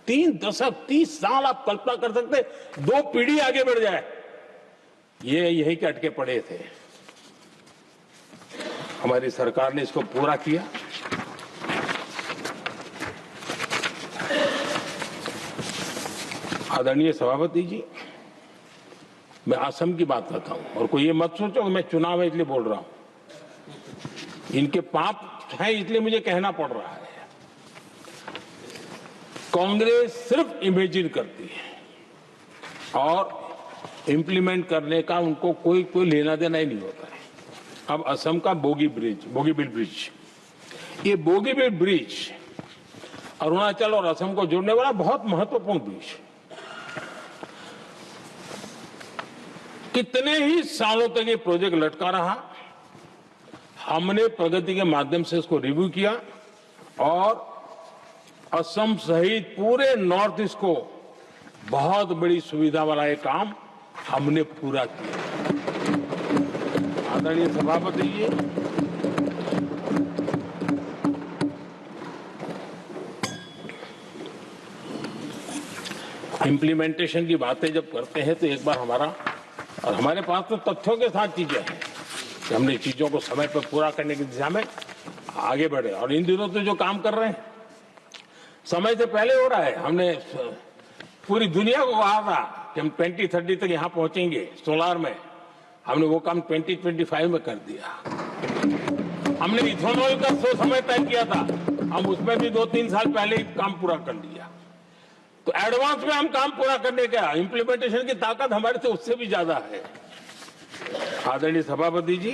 Speaker 3: 3 दशक, 30 साल, आप कल्पना कर सकते, 2 पीढ़ी आगे बढ़ जाए, ये यही के अटके पड़े थे। हमारी सरकार ने इसको पूरा किया। आदरणीय सभापति जी, मैं असम की बात करता हूं, और कोई ये मत सोचो कि मैं चुनाव है इसलिए बोल रहा हूं। इनके पाप है इसलिए मुझे कहना पड़ रहा है। कांग्रेस सिर्फ इमेजिन करती है और इंप्लीमेंट करने का उनको कोई लेना देना ही नहीं होता है। अब असम का बोगीबिल ब्रिज, ये बोगीबिल ब्रिज अरुणाचल और असम को जोड़ने वाला बहुत महत्वपूर्ण ब्रिज, कितने ही सालों तक ये प्रोजेक्ट लटका रहा। हमने प्रगति के माध्यम से इसको रिव्यू किया और असम सहित पूरे नॉर्थ ईस्ट को बहुत बड़ी सुविधा वाला ये काम हमने पूरा किया। आदरणीय सभापति जी, इंप्लीमेंटेशन की बातें जब करते हैं तो एक बार हमारे पास तो तथ्यों के साथ चीजें हैं कि हमने चीजों को समय पर पूरा करने की दिशा में आगे बढ़े। और इन दिनों तो जो काम कर रहे हैं समय से पहले हो रहा है। हमने पूरी दुनिया को कहा था कि हम 2030 तक यहां पहुंचेंगे सोलार में, हमने वो काम 2025 में कर दिया। हमने इथेनॉल का समय तय किया था, हम उसमें भी 2-3 साल पहले ही काम पूरा कर लिया। तो एडवांस में हम काम पूरा करने का इंप्लीमेंटेशन की ताकत हमारे से उससे भी ज्यादा है। आदरणीय सभापति जी,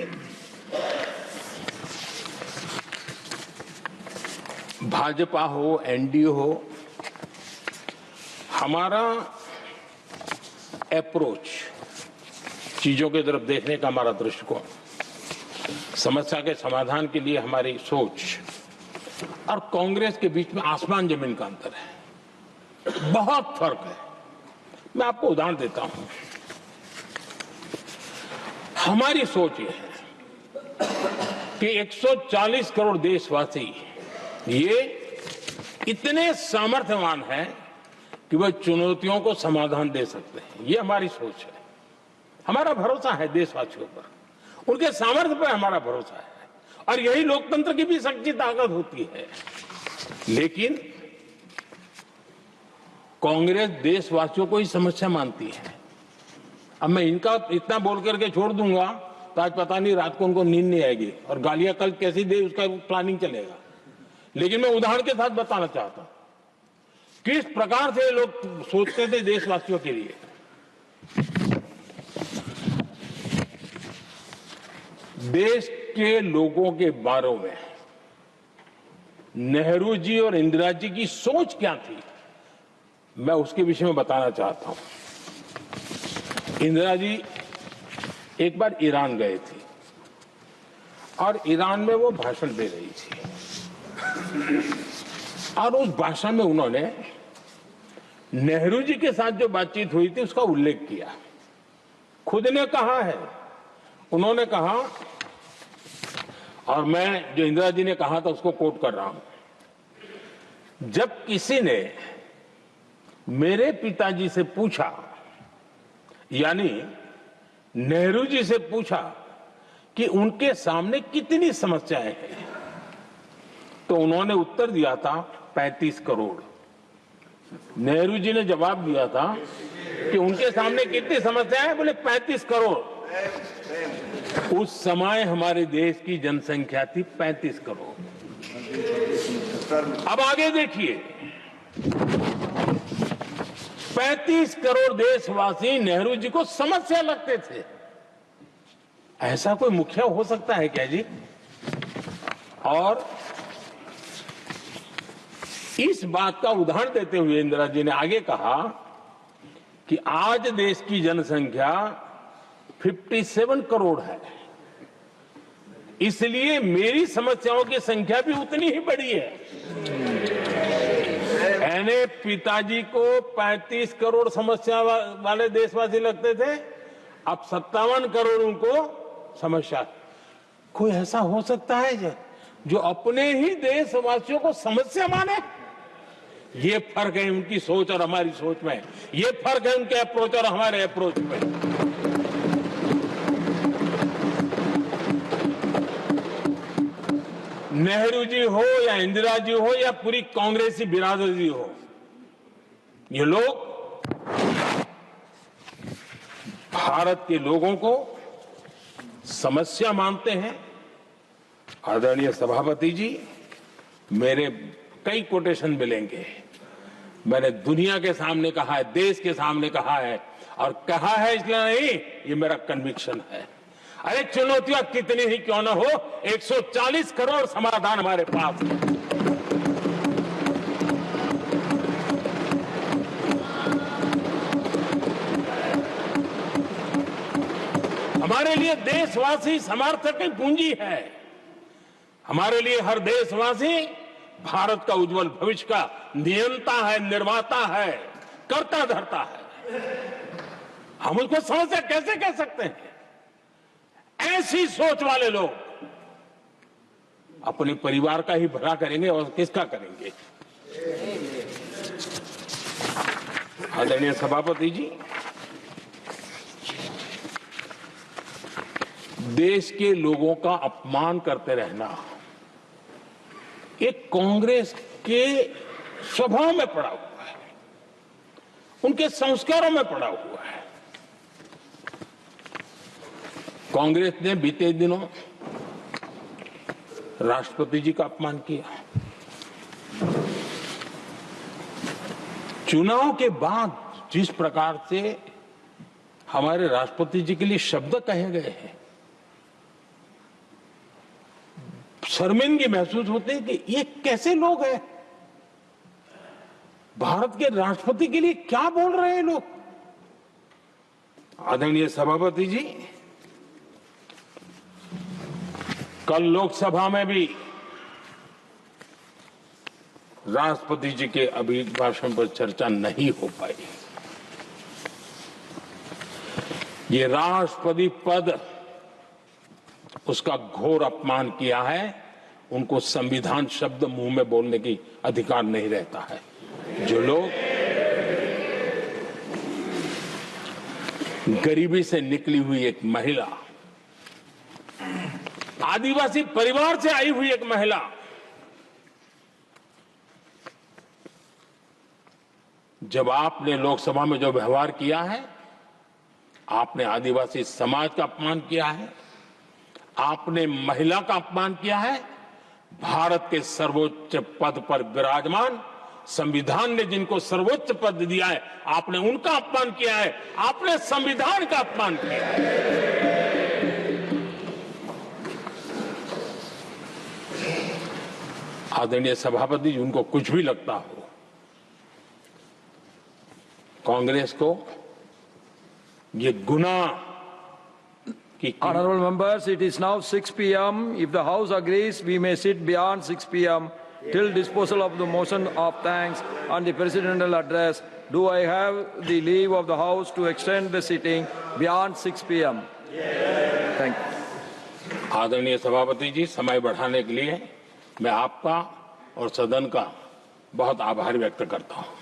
Speaker 3: भाजपा हो, एनडीए हो, हमारा अप्रोच, चीजों की तरफ देखने का हमारा दृष्टिकोण, समस्या के समाधान के लिए हमारी सोच और कांग्रेस के बीच में आसमान जमीन का अंतर है, बहुत फर्क है। मैं आपको उदाहरण देता हूं। हमारी सोच ये है कि 140 करोड़ देशवासी ये इतने सामर्थ्यवान हैं कि वह चुनौतियों को समाधान दे सकते हैं। ये हमारी सोच है, हमारा भरोसा है देशवासियों पर, उनके सामर्थ्य पर हमारा भरोसा है, और यही लोकतंत्र की भी सच्ची ताकत होती है। लेकिन कांग्रेस देशवासियों को ही समस्या मानती है। अब मैं इनका इतना बोल करके छोड़ दूंगा तो आज पता नहीं रात को उनको नींद नहीं आएगी और गालियां कल कैसी दे उसका प्लानिंग चलेगा। लेकिन मैं उदाहरण के साथ बताना चाहता हूं किस प्रकार से लोग सोचते थे देशवासियों के लिए। देश के लोगों के बारे में नेहरू जी और इंदिरा जी की सोच क्या थी, मैं उसके विषय में बताना चाहता हूं। इंदिरा जी एक बार ईरान गए थे और ईरान में वो भाषण दे रही थी और उस भाषण में उन्होंने नेहरू जी के साथ जो बातचीत हुई थी उसका उल्लेख किया। खुद ने कहा है, उन्होंने कहा, और मैं जो इंदिरा जी ने कहा था उसको कोट कर रहा हूं, जब किसी ने मेरे पिताजी से पूछा, यानी नेहरू जी से पूछा कि उनके सामने कितनी समस्याएं हैं, तो उन्होंने उत्तर दिया था 35 करोड़। नेहरू जी ने जवाब दिया था कि उनके सामने कितनी समस्याएं हैं, बोले 35 करोड़। उस समय हमारे देश की जनसंख्या थी 35 करोड़। अब आगे देखिए, 35 करोड़ देशवासी नेहरू जी को समस्या लगते थे। ऐसा कोई मुखिया हो सकता है क्या जी? और इस बात का उदाहरण देते हुए इंदिरा जी ने आगे कहा कि आज देश की जनसंख्या 57 करोड़ है, इसलिए मेरी समस्याओं की संख्या भी उतनी ही बड़ी है। यानी पिताजी को 35 करोड़ समस्या वाले देशवासी लगते थे, अब 57 करोड़ उनको समस्या। कोई ऐसा हो सकता है जो अपने ही देशवासियों को समस्या माने? ये फर्क है उनकी सोच और हमारी सोच में, ये फर्क है उनके अप्रोच और हमारे अप्रोच में। नेहरू जी हो या इंदिरा जी हो या पूरी कांग्रेसी बिरादरी हो, ये लोग भारत के लोगों को समस्या मानते हैं। आदरणीय सभापति जी, मेरे कई कोटेशन मिलेंगे। मैंने दुनिया के सामने कहा है, देश के सामने कहा है, और कहा है इसलिए नहीं, ये मेरा कन्विक्शन है। अरे चुनौतियां कितनी ही क्यों ना हो, 140 करोड़ समाधान हमारे पास है। हमारे लिए देशवासी समर्थक की पूंजी है। हमारे लिए हर देशवासी भारत का उज्जवल भविष्य का नियंता है, निर्माता है, कर्ता धर्ता है। हम उसको समस्या कैसे कह सकते हैं? ऐसी सोच वाले लोग अपने परिवार का ही भला करेंगे और किसका करेंगे? आदरणीय सभापति जी, देश के लोगों का अपमान करते रहना एक कांग्रेस के स्वभाव में पड़ा हुआ है, उनके संस्कारों में पड़ा हुआ है। कांग्रेस ने बीते दिनों राष्ट्रपति जी का अपमान किया। चुनाव के बाद जिस प्रकार से हमारे राष्ट्रपति जी के लिए शब्द कहे गए हैं, शर्मिंदगी महसूस होती है कि ये कैसे लोग हैं? भारत के राष्ट्रपति के लिए क्या बोल रहे हैं लोग? आदरणीय सभापति जी, कल लोकसभा में भी राष्ट्रपति जी के अभिभाषण पर चर्चा नहीं हो पाई। ये राष्ट्रपति पद, उसका घोर अपमान किया है। उनको संविधान शब्द मुंह में बोलने की अधिकार नहीं रहता है। जो लोग गरीबी से निकली हुई एक महिला, आदिवासी परिवार से आई हुई एक महिला, जब आपने लोकसभा में जो व्यवहार किया है, आपने आदिवासी समाज का अपमान किया है, आपने महिला का अपमान किया है, भारत के सर्वोच्च पद पर विराजमान, संविधान ने जिनको सर्वोच्च पद दिया है, आपने उनका अपमान किया है, आपने संविधान का अपमान किया है। आदरणीय सभापति जी, उनको कुछ भी लगता हो, कांग्रेस को ये गुनाह की
Speaker 2: Honorable members, it is now 6 p.m. If the House agrees, we may sit beyond 6 p.m. till disposal of the motion of thanks and the presidential address. Do I have the leave of the House to extend the sitting beyond 6 p.m.? Thank you.
Speaker 3: आदरणीय सभापति जी, समय बढ़ाने के लिए मैं आपका और सदन का बहुत आभार व्यक्त करता हूं।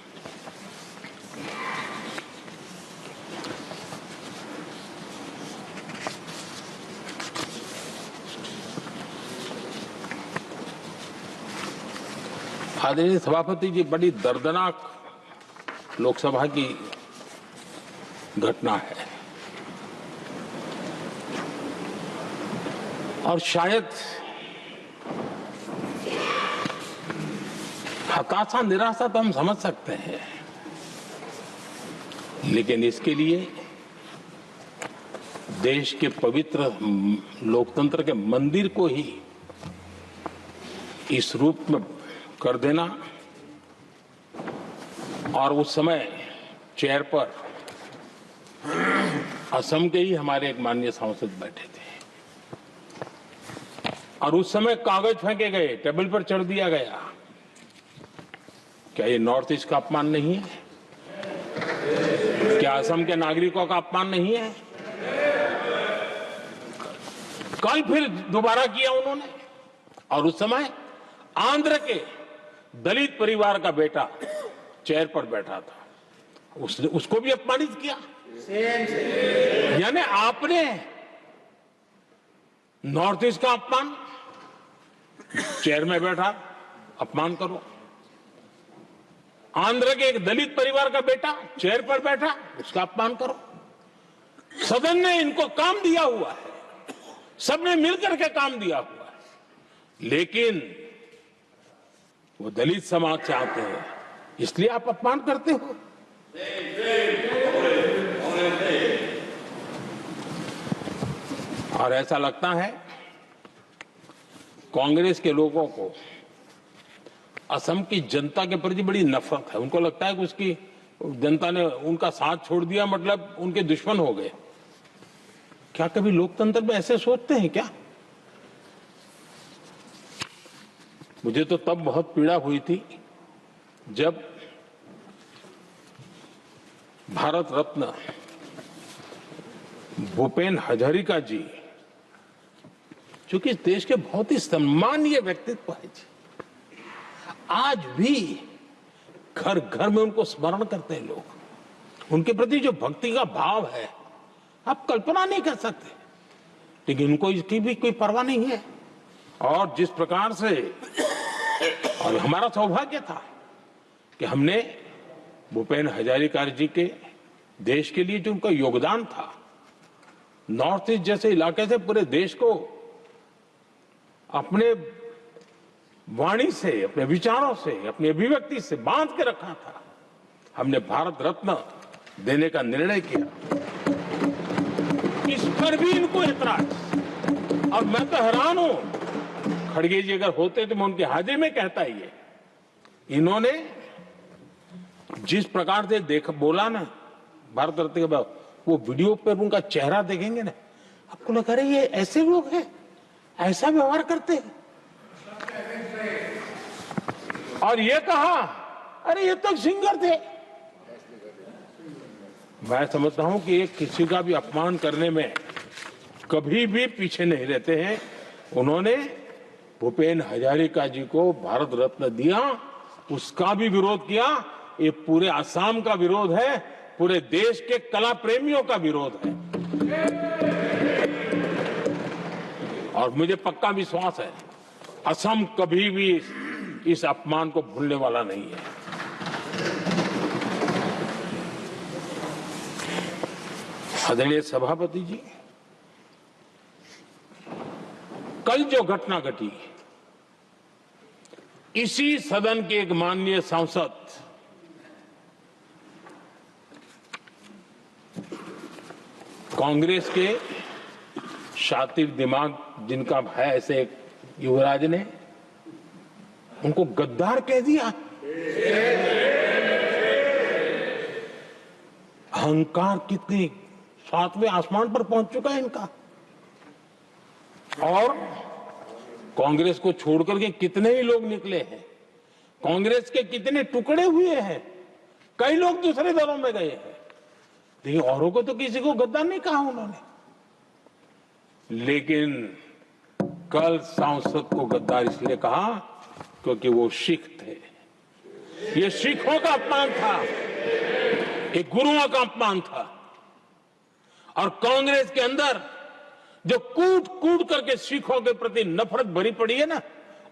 Speaker 3: आदरणीय सभापति जी, बड़ी दर्दनाक लोकसभा की घटना है और शायद हताशा निराशा तो हम समझ सकते हैं, लेकिन इसके लिए देश के पवित्र लोकतंत्र के मंदिर को ही इस रूप में कर देना, और उस समय चेयर पर असम के ही हमारे एक माननीय सांसद बैठे थे और उस समय कागज फेंके गए, टेबल पर चढ़ दिया गया। क्या ये नॉर्थ ईस्ट का अपमान नहीं है? क्या असम के नागरिकों का अपमान नहीं है? कल फिर दोबारा किया उन्होंने, और उस समय आंध्र के दलित परिवार का बेटा चेयर पर बैठा था, उसको भी अपमानित किया। यानी आपने नॉर्थ ईस्ट का अपमान, चेयर में बैठा अपमान करो। आंध्र के एक दलित परिवार का बेटा चेयर पर बैठा, उसका अपमान करो। सदन ने इनको काम दिया हुआ है, सबने मिलकर के काम दिया हुआ है, लेकिन वो दलित समाज से आते हैं, इसलिए आप अपमान करते हो। और ऐसा लगता है कांग्रेस के लोगों को असम की जनता के प्रति बड़ी नफरत है। उनको लगता है कि उसकी जनता ने उनका साथ छोड़ दिया, मतलब उनके दुश्मन हो गए। क्या कभी लोकतंत्र में ऐसे सोचते हैं क्या? मुझे तो तब बहुत पीड़ा हुई थी जब भारत रत्न भूपेन हजारिका जी, जो कि इस देश के बहुत ही सम्मानीय व्यक्तित्व है जी, आज भी घर घर में उनको स्मरण करते हैं लोग। उनके प्रति जो भक्ति का भाव है, आप कल्पना नहीं कर सकते, लेकिन उनको इसकी भी कोई परवाह नहीं है। और जिस प्रकार से, और हमारा सौभाग्य था कि हमने भूपेन हजारिका जी के देश के लिए जो उनका योगदान था, नॉर्थ ईस्ट जैसे इलाके से पूरे देश को अपने वाणी से, अपने विचारों से, अपनी अभिव्यक्ति से बांध के रखा था। हमने भारत रत्न देने का निर्णय किया, इस पर भी इनको ऐतराज। और मैं तो हैरान हूं, खड़गे जी अगर होते तो मैं उनकी हाजिरी में कहता ही है, इन्होंने जिस प्रकार से बोला ना भारत रत्न के बाद, वो वीडियो पर उनका चेहरा देखेंगे ना, आपको लगा रहे ये ऐसे लोग हैं, ऐसा व्यवहार करते हैं। और ये कहा, अरे ये तो सिंगर थे। मैं समझता हूं कि एक किसी का भी अपमान करने में कभी भी पीछे नहीं रहते हैं। उन्होंने भूपेन हजारिका जी को भारत रत्न दिया, उसका भी विरोध किया। ये पूरे असम का विरोध है, पूरे देश के कला प्रेमियों का विरोध है। और मुझे पक्का विश्वास है, असम कभी भी इस अपमान को भूलने वाला नहीं है। आदरणीय सभापति जी, कल जो घटना घटी, इसी सदन के एक माननीय सांसद कांग्रेस के शातिर दिमाग जिनका है ऐसे एक युवराज ने उनको गद्दार कह दिया। अहंकार कितनी सातवें आसमान पर पहुंच चुका है इनका। और कांग्रेस को छोड़कर के कितने ही लोग निकले हैं, कांग्रेस के कितने टुकड़े हुए हैं, कई लोग दूसरे दलों में गए हैं, लेकिन औरों को तो किसी को गद्दार नहीं कहा उन्होंने। लेकिन कल सांसद को गद्दार इसलिए कहा क्योंकि वो सिख थे। ये सिखों का अपमान था, ये गुरुओं का अपमान था। और कांग्रेस के अंदर जो कूट कूट करके सिखों के प्रति नफरत भरी पड़ी है ना,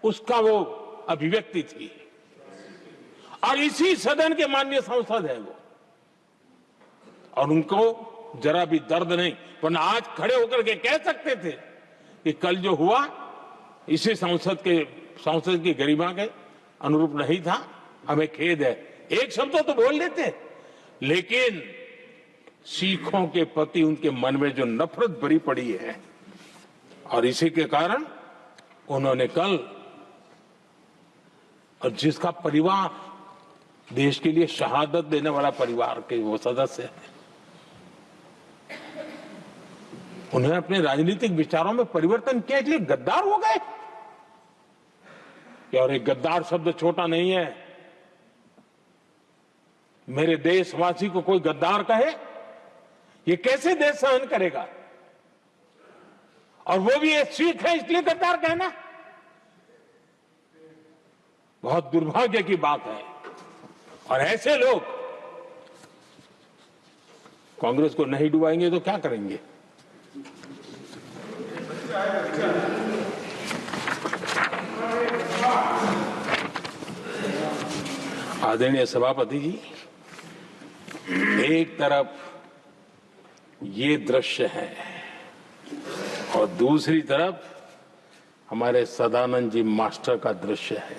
Speaker 3: उसका वो अभिव्यक्ति थी। और इसी सदन के माननीय सांसद है वो, और उनको जरा भी दर्द नहीं, वरना आज खड़े होकर के कह सकते थे कि कल जो हुआ इसी सांसद की गरिमा के अनुरूप नहीं था, हमें खेद है। एक शब्द तो बोल लेते, लेकिन सिखों के प्रति उनके मन में जो नफरत भरी पड़ी है, और इसी के कारण उन्होंने कल, और जिसका परिवार देश के लिए शहादत देने वाला परिवार के वो सदस्य हैं, उन्होंने अपने राजनीतिक विचारों में परिवर्तन किया, इसलिए गद्दार हो गए। और एक गद्दार शब्द छोटा नहीं है। मेरे देशवासी को कोई गद्दार कहे, ये कैसे देश सहन करेगा? और वो भी एक सिख है इसलिए गद्दार कहना बहुत दुर्भाग्य की बात है। और ऐसे लोग कांग्रेस को नहीं डुबाएंगे तो क्या करेंगे? आदरणीय सभापति जी, एक तरफ ये दृश्य है और दूसरी तरफ हमारे सदानंद जी मास्टर का दृश्य है।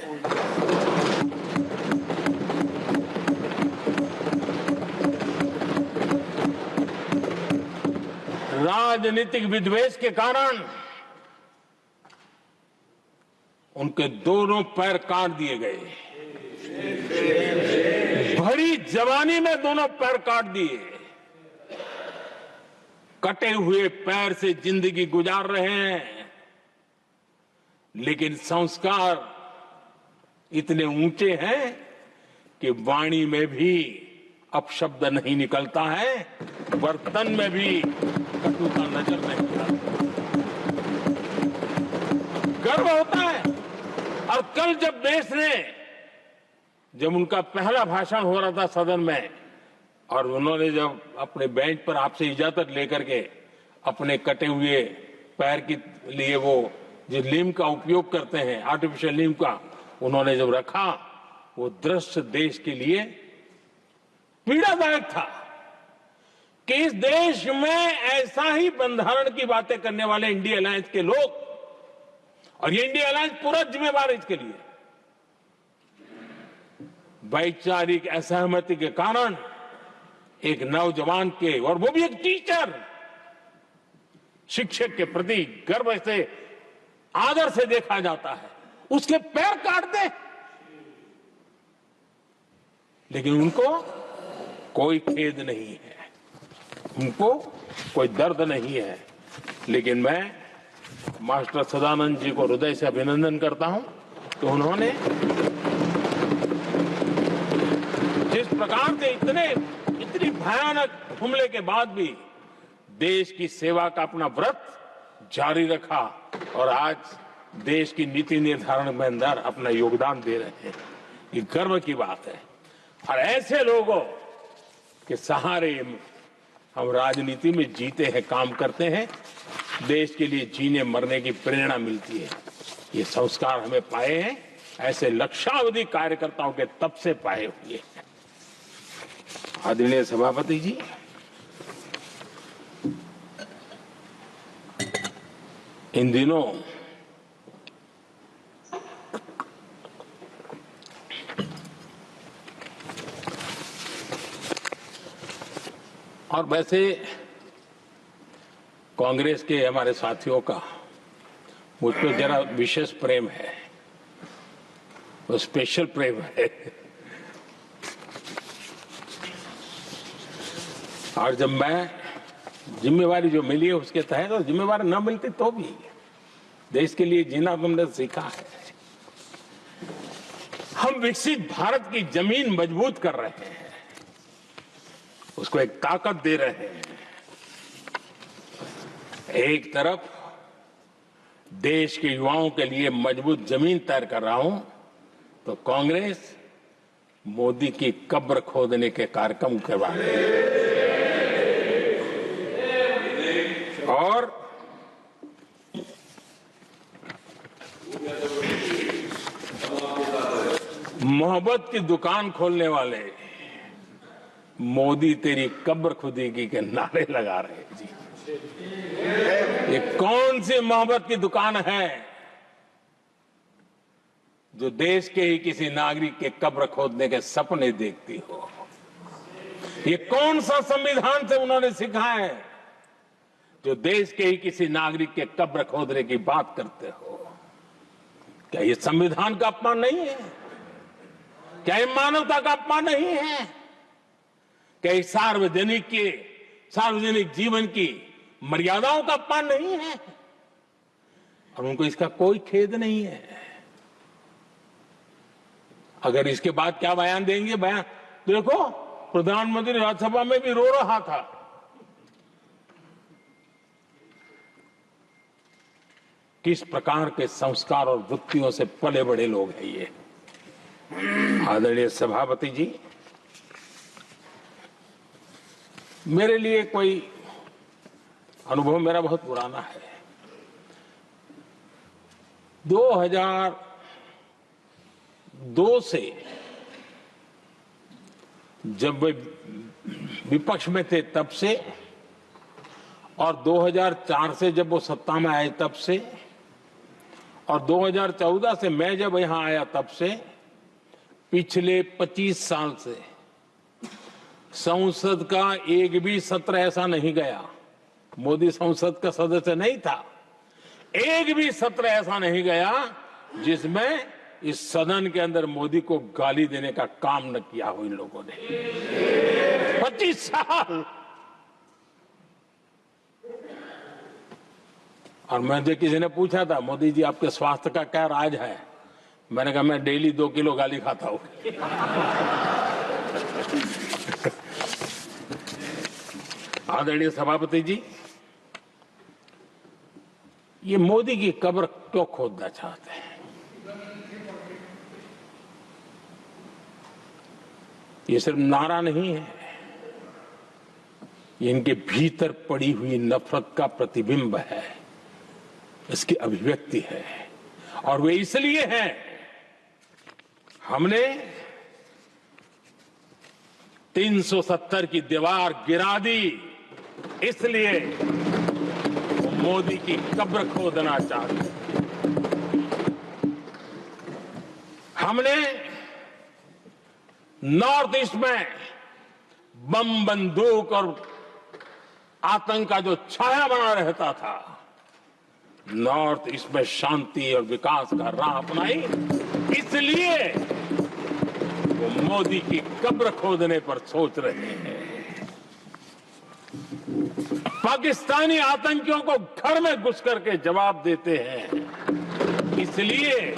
Speaker 3: राजनीतिक विद्वेष के कारण उनके दोनों पैर काट दिए गए। भरी जवानी में दोनों पैर काट दिए। कटे हुए पैर से जिंदगी गुजार रहे हैं, लेकिन संस्कार इतने ऊंचे हैं कि वाणी में भी अपशब्द नहीं निकलता है, बर्तन में भी कटुता नजर नहीं आती। गर्व होता है। और कल जब उनका पहला भाषण हो रहा था सदन में, और उन्होंने जब अपने बेंच पर आपसे इजाजत लेकर के अपने कटे हुए पैर के लिए वो जो लीम का उपयोग करते हैं, आर्टिफिशियल लीम का, उन्होंने जब रखा, वो दृश्य देश के लिए पीड़ादायक था कि इस देश में ऐसा ही बंधारण की बातें करने वाले इंडिया अलायंस के लोग, और ये इंडिया अलायंस पूरा जिम्मेवार इसके लिए, वैचारिक असहमति के कारण एक नौजवान के, और वो भी एक टीचर, शिक्षक के प्रति गर्व से, आदर से देखा जाता है, उसके पैर काट दे। लेकिन उनको कोई खेद नहीं है, उनको कोई दर्द नहीं है। लेकिन मैं मास्टर सदानंद जी को हृदय से अभिनंदन करता हूं कि उन्होंने जिस प्रकार से इतनी भयानक हमले के बाद भी देश की सेवा का अपना व्रत जारी रखा, और आज देश की नीति निर्धारण में अंदर अपना योगदान दे रहे हैं। ये गर्व की बात है। और ऐसे लोगों के सहारे हम राजनीति में जीते हैं, काम करते हैं, देश के लिए जीने मरने की प्रेरणा मिलती है। ये संस्कार हमें पाए हैं, ऐसे लक्षावधि कार्यकर्ताओं के तब से पाए हुए हैं। आदरणीय सभापति जी, इन दिनों और वैसे कांग्रेस के हमारे साथियों का मुझ पर जरा विशेष प्रेम है, वो स्पेशल प्रेम है। और जब मैं जिम्मेवारी जो मिली है उसके तहत, और जिम्मेवारी न मिलती तो भी देश के लिए जीना तुमने सीखा है। हम विकसित भारत की जमीन मजबूत कर रहे हैं, उसको एक ताकत दे रहे हैं। एक तरफ देश के युवाओं के लिए मजबूत जमीन तैयार कर रहा हूं, तो कांग्रेस मोदी की कब्र खोदने के कार्यक्रम करवा रही है। और मोहब्बत की दुकान खोलने वाले मोदी तेरी कब्र खुदेगी के नारे लगा रहे हैं जी। ये कौन सी मोहब्बत की दुकान है जो देश के ही किसी नागरिक के कब्र खोदने के सपने देखती हो? ये कौन सा संविधान से उन्होंने सीखा है जो देश के ही किसी नागरिक के कब्र खोदने की बात करते हो? क्या ये संविधान का अपमान नहीं है? क्या ये मानवता का अपमान नहीं है? क्या ये सार्वजनिक जीवन की मर्यादाओं का अपमान नहीं है? और उनको इसका कोई खेद नहीं है। अगर इसके बाद क्या बयान देंगे? बयान देखो, प्रधानमंत्री राज्यसभा में भी रो रहा था। किस प्रकार के संस्कार और वृत्तियों से पले बड़े लोग हैं ये। आदरणीय सभापति जी, मेरे लिए कोई अनुभव मेरा बहुत पुराना है। 2002 से जब वे विपक्ष में थे तब से, और 2004 से जब वो सत्ता में आए तब से, और 2014 से मैं जब यहां आया तब से, पिछले 25 साल से संसद का एक भी सत्र ऐसा नहीं गया, मोदी संसद का सदस्य नहीं था, एक भी सत्र ऐसा नहीं गया जिसमें इस सदन के अंदर मोदी को गाली देने का काम न किया हो इन लोगों ने। 25 साल। और मुझे किसी ने पूछा था, मोदी जी आपके स्वास्थ्य का क्या राज है? मैंने कहा मैं डेली 2 किलो गाली खाता हूं। आदरणीय सभापति जी, ये मोदी की कब्र क्यों खोदना चाहते हैं? ये सिर्फ नारा नहीं है, ये इनके भीतर पड़ी हुई नफरत का प्रतिबिंब है, इसकी अभिव्यक्ति है। और वे इसलिए हैं, हमने 370 की दीवार गिरा दी, इसलिए वो मोदी की कब्र खोदना चाहते। हमने नॉर्थ ईस्ट में बम बंदूक और आतंक का जो छाया बना रहता था, नॉर्थ ईस्ट में शांति और विकास का राह अपनाई, इसलिए वो मोदी की कब्र खोदने पर सोच रहे हैं। पाकिस्तानी आतंकियों को घर में घुस करके जवाब देते हैं, इसलिए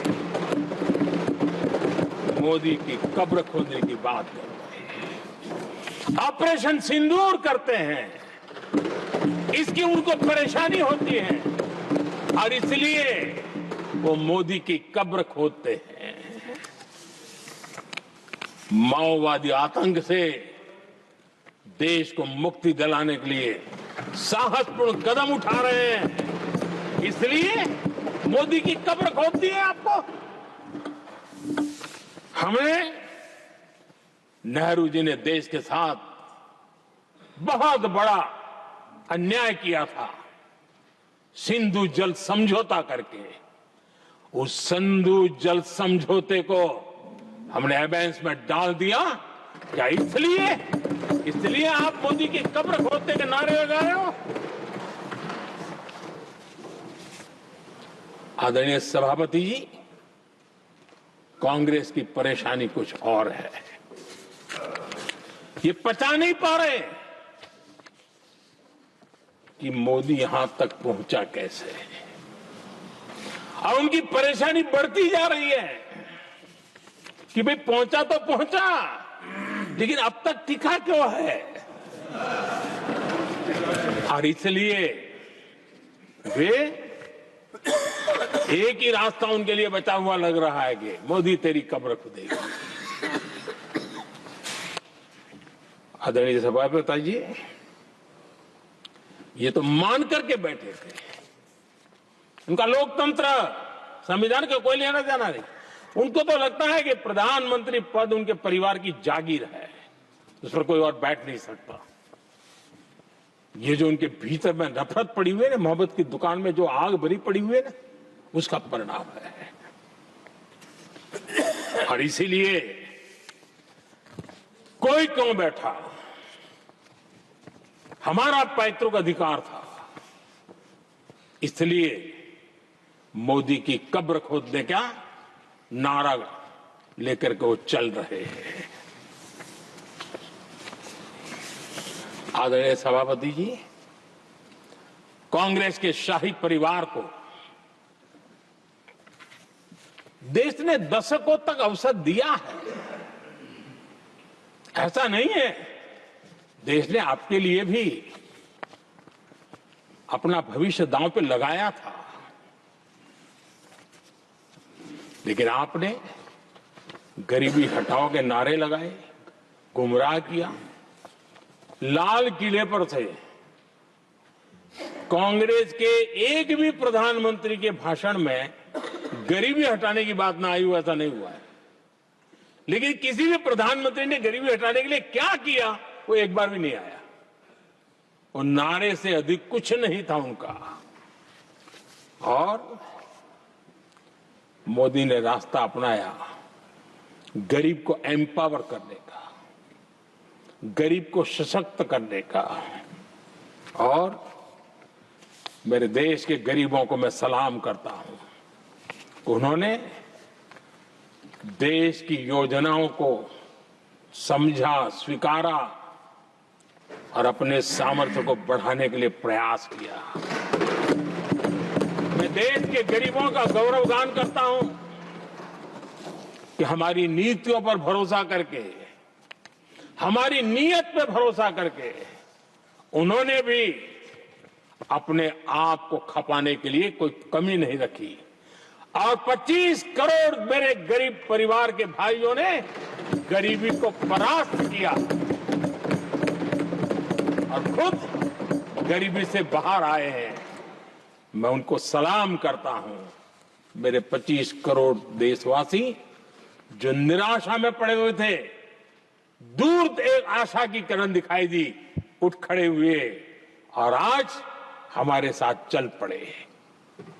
Speaker 3: मोदी की कब्र खोदने की बात करते हैं। ऑपरेशन सिंदूर करते हैं, इसकी उनको परेशानी होती है और इसलिए वो मोदी की कब्र खोदते हैं। माओवादी आतंक से देश को मुक्ति दिलाने के लिए साहसपूर्ण कदम उठा रहे हैं, इसलिए मोदी की कब्र खोदती है आपको। हमें नेहरू जी ने देश के साथ बहुत बड़ा अन्याय किया था, सिंधु जल समझौता करके उस सिंधु जल समझौते को हमने एबेंस में डाल दिया। क्या इसलिए आप मोदी की कब्र खोदने के नारे लगा रहे हो? आदरणीय सभापति जी, कांग्रेस की परेशानी कुछ और है। ये पचा नहीं पा रहे कि मोदी यहां तक पहुंचा कैसे, और उनकी परेशानी बढ़ती जा रही है कि भाई पहुंचा तो पहुंचा, लेकिन अब तक टिका क्यों है? और इसलिए वे एक ही रास्ता उनके लिए बचा हुआ लग रहा है कि मोदी तेरी कब्र खुदेगी। आदरणीय सभापति जी, ये तो मान करके बैठे थे। उनका लोकतंत्र, संविधान का कोई लेना देना नहीं। उनको तो लगता है कि प्रधानमंत्री पद उनके परिवार की जागीर है, उस पर कोई और बैठ नहीं सकता। ये जो उनके भीतर में नफरत पड़ी हुई है ना, मोहब्बत की दुकान में जो आग भरी पड़ी हुई है ना, उसका परिणाम है। और इसीलिए कोई क्यों बैठा, हमारा पैतृक अधिकार था, इसलिए मोदी की कब्र खोदने का नारा लेकर के वो चल रहे हैं। आदरणीय सभापति जी, कांग्रेस के शाही परिवार को देश ने दशकों तक अवसर दिया है। ऐसा नहीं है, देश ने आपके लिए भी अपना भविष्य दांव पे लगाया था, लेकिन आपने गरीबी हटाओ के नारे लगाए, गुमराह किया। लाल किले पर से कांग्रेस के एक भी प्रधानमंत्री के भाषण में गरीबी हटाने की बात ना आई हो, ऐसा नहीं हुआ है। लेकिन किसी भी प्रधानमंत्री ने गरीबी हटाने के लिए क्या किया, वो एक बार भी नहीं आया। वो नारे से अधिक कुछ नहीं था उनका। और मोदी ने रास्ता अपनाया गरीब को एम्पावर करने का, गरीब को सशक्त करने का। और मेरे देश के गरीबों को मैं सलाम करता हूं, उन्होंने देश की योजनाओं को समझा, स्वीकारा और अपने सामर्थ्य को बढ़ाने के लिए प्रयास किया। मैं देश के गरीबों का गौरवगान करता हूं कि हमारी नीतियों पर भरोसा करके, हमारी नीयत पे भरोसा करके उन्होंने भी अपने आप को खपाने के लिए कोई कमी नहीं रखी। और 25 करोड़ मेरे गरीब परिवार के भाइयों ने गरीबी को परास्त किया और खुद गरीबी से बाहर आए हैं। मैं उनको सलाम करता हूं। मेरे 25 करोड़ देशवासी जो निराशा में पड़े हुए थे, दूर एक आशा की किरण दिखाई दी, उठ खड़े हुए और आज हमारे साथ चल पड़े।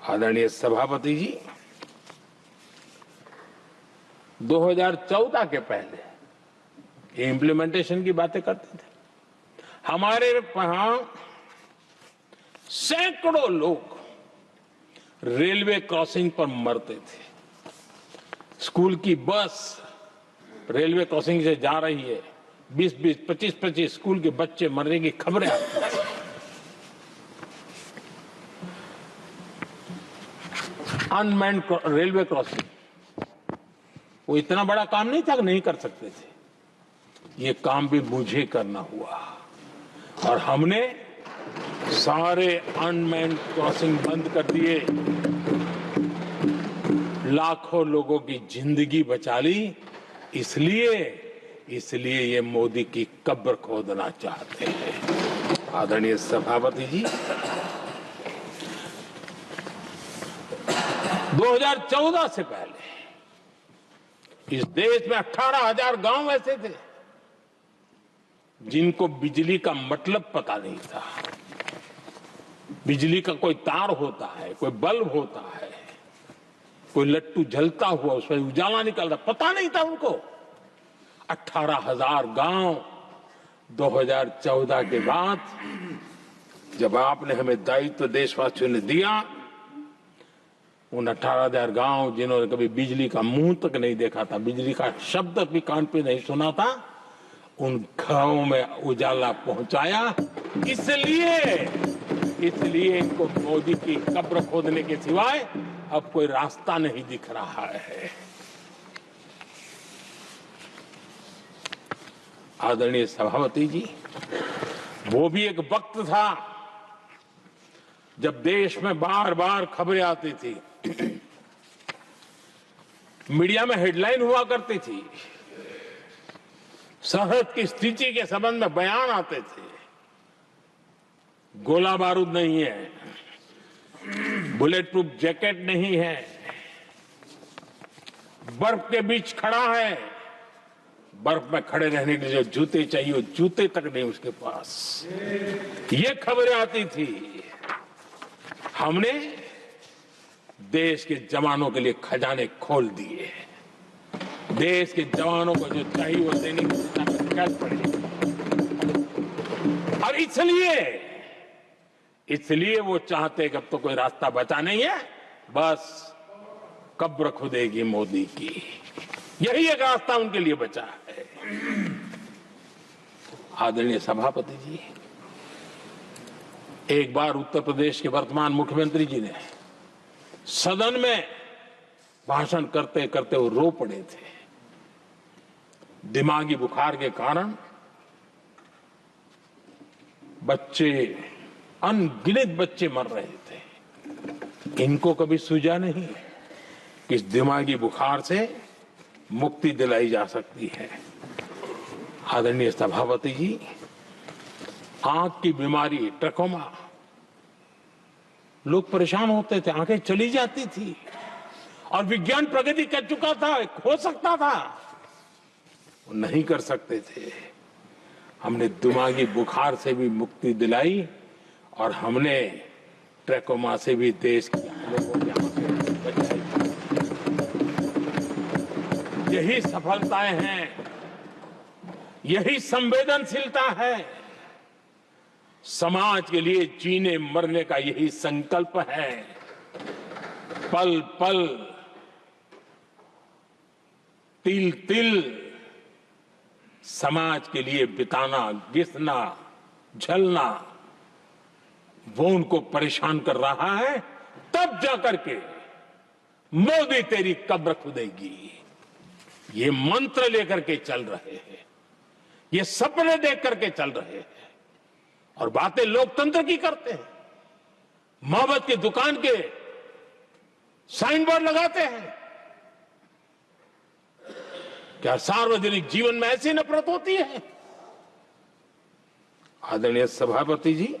Speaker 3: आदरणीय सभापति जी, 2014 के पहले इम्प्लीमेंटेशन की बातें करते थे। हमारे वहां सैकड़ों लोग रेलवे क्रॉसिंग पर मरते थे। स्कूल की बस रेलवे क्रॉसिंग से जा रही है, 20-20, 25-25 स्कूल के बच्चे मरने की खबरें आती हैं। अनमैन्ड रेलवे क्रॉसिंग, वो इतना बड़ा काम नहीं था कि नहीं कर सकते थे। ये काम भी मुझे करना हुआ और हमने सारे अनमैन्ड क्रॉसिंग बंद कर दिए, लाखों लोगों की जिंदगी बचा ली। इसलिए ये मोदी की कब्र खोदना चाहते हैं। आदरणीय सभापति जी, 2014 से पहले इस देश में 18,000 गांव ऐसे थे जिनको बिजली का मतलब पता नहीं था, बिजली का कोई तार होता है, कोई बल्ब होता है, कोई लट्टू जलता हुआ उसमें उजाला निकलता, पता नहीं था उनको। 18,000 गांव 2014 के बाद जब आपने हमें दायित्व देशवासियों ने दिया, उन 18,000 गांव जिन्होंने कभी बिजली का मुंह तक नहीं देखा था, बिजली का शब्द भी कान पे नहीं सुना था, उन गांवों में उजाला पहुंचाया। इसलिए इनको मोदी की कब्र खोदने के सिवाय अब कोई रास्ता नहीं दिख रहा है। आदरणीय सभापति जी, वो भी एक वक्त था जब देश में बार बार खबरें आती थी, मीडिया में हेडलाइन हुआ करती थी, सरहद की स्थिति के संबंध में बयान आते थे। गोला बारूद नहीं है, बुलेट प्रूफ जैकेट नहीं है, बर्फ के बीच खड़ा है, बर्फ में खड़े रहने के लिए जो जूते चाहिए वो जूते तक नहीं उसके पास, ये खबरें आती थी। हमने देश के जवानों के लिए खजाने खोल दिए, देश के जवानों को जो चाहिए वो देने की दिशा में चल पड़े। और इसलिए वो चाहते कि अब तो कोई रास्ता बचा नहीं है, बस कब्र खुदेगी मोदी की, यही एक रास्ता उनके लिए बचा है। आदरणीय सभापति जी, एक बार उत्तर प्रदेश के वर्तमान मुख्यमंत्री जी ने सदन में भाषण करते करते वो रो पड़े थे। दिमागी बुखार के कारण बच्चे, अनगिनत बच्चे मर रहे थे। इनको कभी सूझा नहीं कि इस दिमागी बुखार से मुक्ति दिलाई जा सकती है। आदरणीय सभापति जी, आंख की बीमारी ट्रकोमा, लोग परेशान होते थे, आंखें चली जाती थी और विज्ञान प्रगति कर चुका था, हो सकता था, वो नहीं कर सकते थे। हमने दिमागी बुखार से भी मुक्ति दिलाई और हमने ट्रकोमा से भी देश के लोगों की आंखें बचाई। यही सफलताएं हैं, यही संवेदनशीलता है, समाज के लिए जीने मरने का यही संकल्प है। पल पल, तिल तिल समाज के लिए बिताना, घिसना, झलना, वो उनको परेशान कर रहा है। तब जाकर के मोदी तेरी कब्र खुदेगी, ये मंत्र लेकर के चल रहे हैं, ये सपने देख करके चल रहे हैं और बातें लोकतंत्र की करते हैं। मोहब्बत की दुकान के साइन बोर्ड लगाते हैं। क्या सार्वजनिक जीवन में ऐसी नफरत होती है? आदरणीय सभापति जी,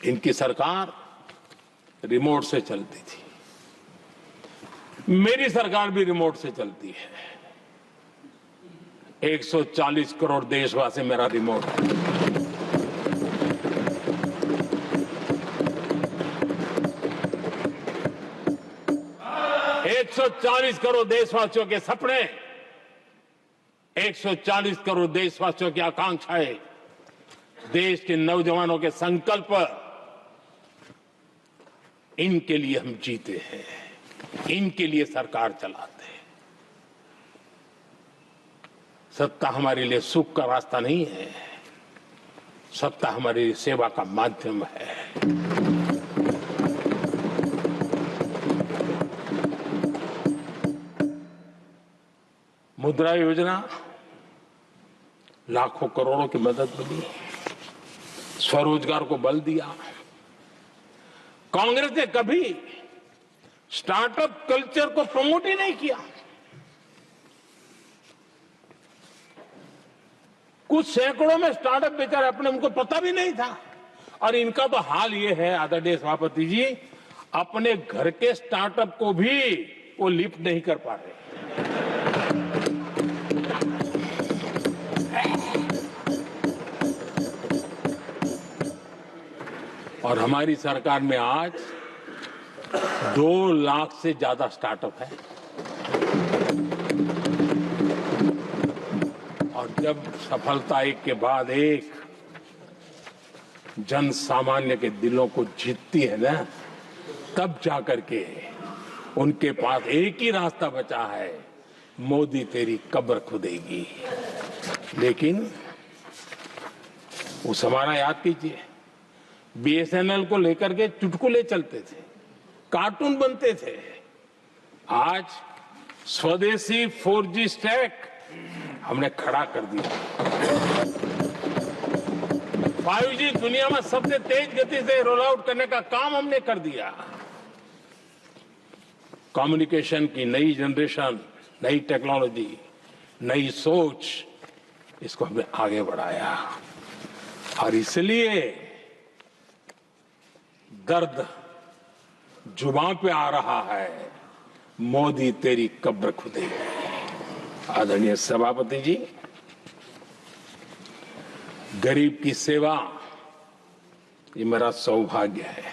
Speaker 3: इनकी सरकार रिमोट से चलती थी, मेरी सरकार भी रिमोट से चलती है। 140 करोड़ देशवासी मेरा रिमोट है। एक 140 करोड़ देशवासियों के सपने, 140 करोड़ देशवासियों की आकांक्षाएं, देश के नौजवानों के संकल्प, इनके लिए हम जीते हैं, इनके लिए सरकार चलाते हैं। सत्ता हमारे लिए सुख का रास्ता नहीं है, सत्ता हमारी लिए सेवा का माध्यम है। मुद्रा योजना, लाखों करोड़ों की मदद मिली, स्वरोजगार को बल दिया। कांग्रेस ने कभी स्टार्टअप कल्चर को प्रमोट ही नहीं किया। कुछ सैकड़ों में स्टार्टअप बेचारे अपने, उनको पता भी नहीं था। और इनका तो हाल ये है आदरणीय सभापति जी, अपने घर के स्टार्टअप को भी वो लिफ्ट नहीं कर पा रहे। और हमारी सरकार में आज 2 लाख से ज्यादा स्टार्टअप है। और जब सफलता एक के बाद एक जन सामान्य के दिलों को जीतती है ना, तब जाकर के उनके पास एक ही रास्ता बचा है, मोदी तेरी कब्र खुदेगी। लेकिन उस हमारा याद कीजिए, बीएसएनएल को लेकर के चुटकुले चलते थे, कार्टून बनते थे। आज स्वदेशी 4G स्टैक हमने खड़ा कर दिया। 5G दुनिया में सबसे तेज गति से रोल आउट करने का काम हमने कर दिया। कम्युनिकेशन की नई जनरेशन, नई टेक्नोलॉजी, नई सोच, इसको हमने आगे बढ़ाया। और इसलिए दर्द जुबान पे आ रहा है, मोदी तेरी कब्र खुदेगी। आदरणीय सभापति जी, गरीब की सेवा ये मेरा सौभाग्य है।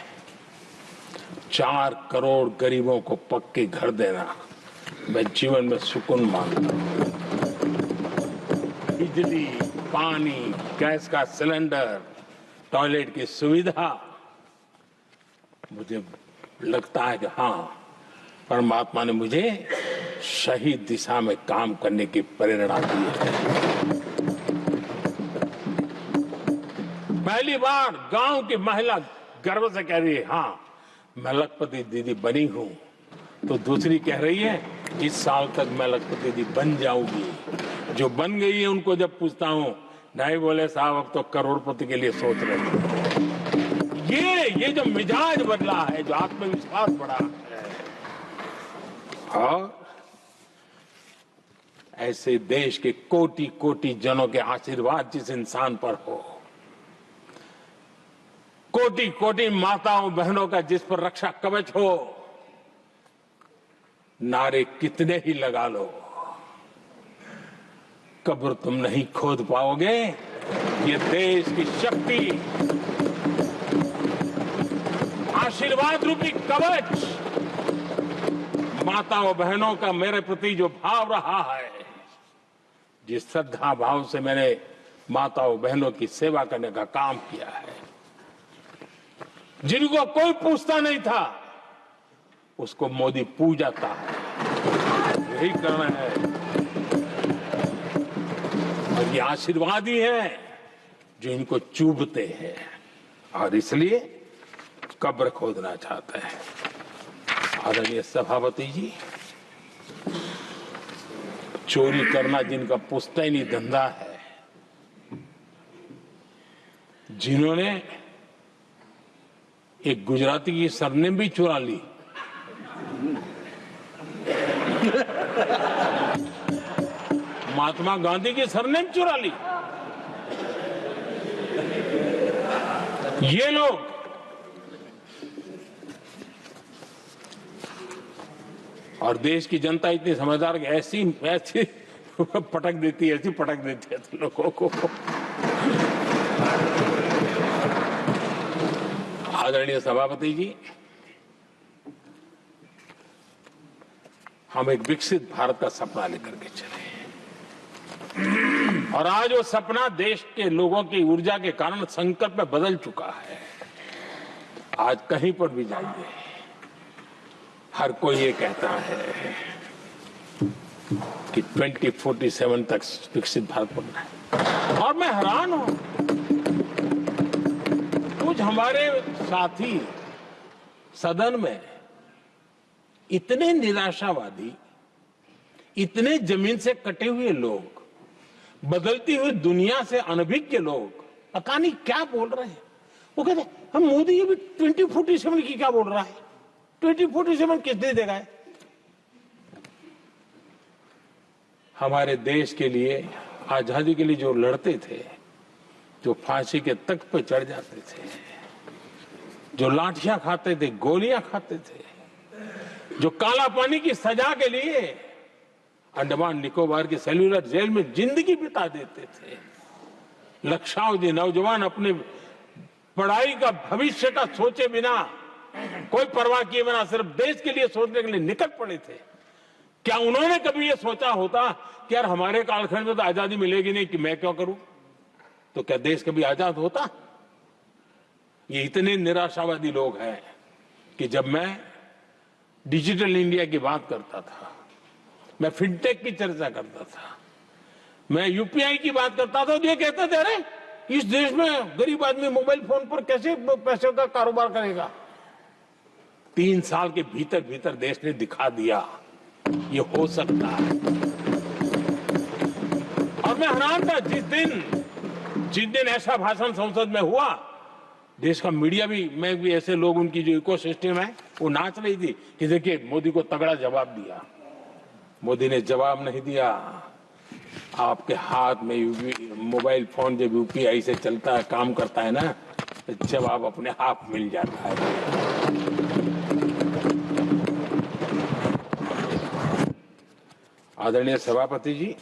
Speaker 3: 4 करोड़ गरीबों को पक्के घर देना मैं जीवन में सुकून मानता हूं। बिजली, पानी, गैस का सिलेंडर, टॉयलेट की सुविधा, मुझे लगता है कि हाँ, परमात्मा ने मुझे सही दिशा में काम करने की प्रेरणा दी है। पहली बार गांव की महिला गर्व से कह रही है, हाँ मैं लखपति दीदी बनी हूं, तो दूसरी कह रही है इस साल तक मैं लखपति दीदी बन जाऊंगी। जो बन गई है उनको जब पूछता हूं, नहीं बोले साहब अब तो करोड़पति के लिए सोच रहे हैं। ये जो मिजाज बदला है, जो आत्मविश्वास बढ़ा है, और ऐसे देश के कोटि कोटि जनों के आशीर्वाद जिस इंसान पर हो, कोटि कोटि माताओं बहनों का जिस पर रक्षा कवच हो, नारे कितने ही लगा लो, कब्र तुम नहीं खोद पाओगे। ये देश की शक्ति, आशीर्वाद रूपी कवच, माताओं बहनों का मेरे प्रति जो भाव रहा है, जिस श्रद्धा भाव से मैंने माताओं बहनों की सेवा करने का काम किया है, जिनको कोई पूछता नहीं था उसको मोदी पूजाता है। यही करना है, और ये आशीर्वाद ही है जो इनको चूभते हैं, और इसलिए कब्र खोदना चाहते हैं। आदरणीय सभापति जी, चोरी करना जिनका पुश्तैनी धंधा है, जिन्होंने एक गुजराती की सरनेम भी चुरा ली, महात्मा गांधी की सरनेम चुरा ली, ये लोग और देश की जनता इतनी समझदार कि ऐसी पटक देती है, ऐसी पटक देती है तो लोगों को। आदरणीय सभापति जी, हम एक विकसित भारत का सपना लेकर के चले, और आज वो सपना देश के लोगों की ऊर्जा के कारण संकल्प में बदल चुका है। आज कहीं पर भी जाइए, हर कोई ये कहता है कि 2047 तक विकसित भारत बनना है, और मैं हैरान हूं, कुछ हमारे साथी सदन में इतने निराशावादी, इतने जमीन से कटे हुए लोग, बदलती हुई दुनिया से अनभिज्ञ लोग पता नहीं क्या बोल रहे हैं। वो कहते हैं हम मोदी ये भी 2047 की क्या बोल रहा है, 2047 किस दे देगा है? हमारे देश के लिए, आजादी के लिए जो लड़ते थे, जो फांसी के तख्त पर चढ़ जाते थे, जो लाठियां खाते थे, गोलियां खाते थे, जो काला पानी की सजा के लिए अंडमान निकोबार की सेल्यूलर जेल में जिंदगी बिता देते थे, लक्षावधि नौजवान अपने पढ़ाई का भविष्य का सोचे बिना, कोई परवाह किए बिना सिर्फ देश के लिए सोचने के लिए निकल पड़े थे। क्या उन्होंने कभी ये सोचा होता कि यार हमारे कालखंड में तो आजादी मिलेगी नहीं, कि मैं क्यों करूं? तो क्या देश कभी आजाद होता? ये इतने निराशावादी लोग हैं कि जब मैं डिजिटल इंडिया की बात करता था, मैं फिनटेक की चर्चा करता था, मैं यूपीआई की बात करता था, तो ये कहते थे अरे इस देश में गरीब आदमी मोबाइल फोन पर कैसे पैसों का कारोबार करेगा? 3 साल के भीतर भीतर देश ने दिखा दिया ये हो सकता है। और मैं हैरान था जिस दिन ऐसा भाषण संसद में हुआ, देश का मीडिया भी, मैं भी, ऐसे लोग, उनकी जो इकोसिस्टम है वो नाच रही थी कि देखिए मोदी को तगड़ा जवाब दिया। मोदी ने जवाब नहीं दिया। आपके हाथ में मोबाइल फोन जब यूपीआई से चलता है, काम करता है ना, तो जवाब अपने आप मिल जाता है। आदरणीय सभापति जी,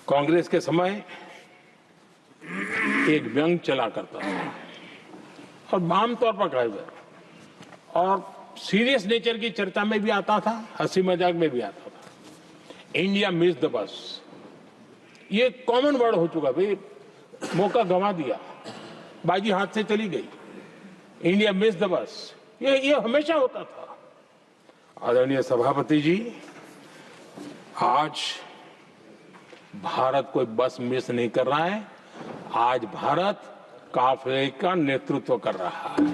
Speaker 3: कांग्रेस के समय एक व्यंग चला करता था और आमतौर पर कहा और सीरियस नेचर की चर्चा में भी आता था, हंसी मजाक में भी आता था। इंडिया मिस द बस, ये कॉमन वर्ड हो चुका भाई, मौका गंवा दिया, बाजी हाथ से चली गई। इंडिया मिस द बस, ये हमेशा होता था। आदरणीय सभापति जी, आज भारत कोई बस मिस नहीं कर रहा है, आज भारत काफिले का नेतृत्व कर रहा है।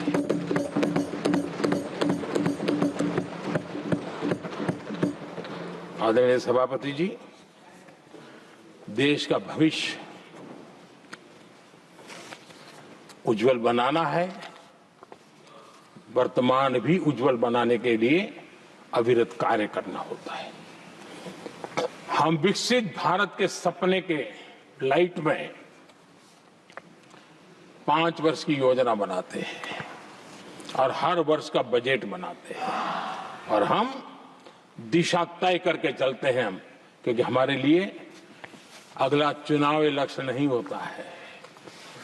Speaker 3: आदरणीय सभापति जी, देश का भविष्य उज्जवल बनाना है, वर्तमान भी उज्जवल बनाने के लिए अविरत कार्य करना होता है। हम विकसित भारत के सपने के लाइट में 5 वर्ष की योजना बनाते हैं और हर वर्ष का बजट बनाते हैं और हम दिशा तय करके चलते हैं हम, क्योंकि हमारे लिए अगला चुनावी लक्ष्य नहीं होता है,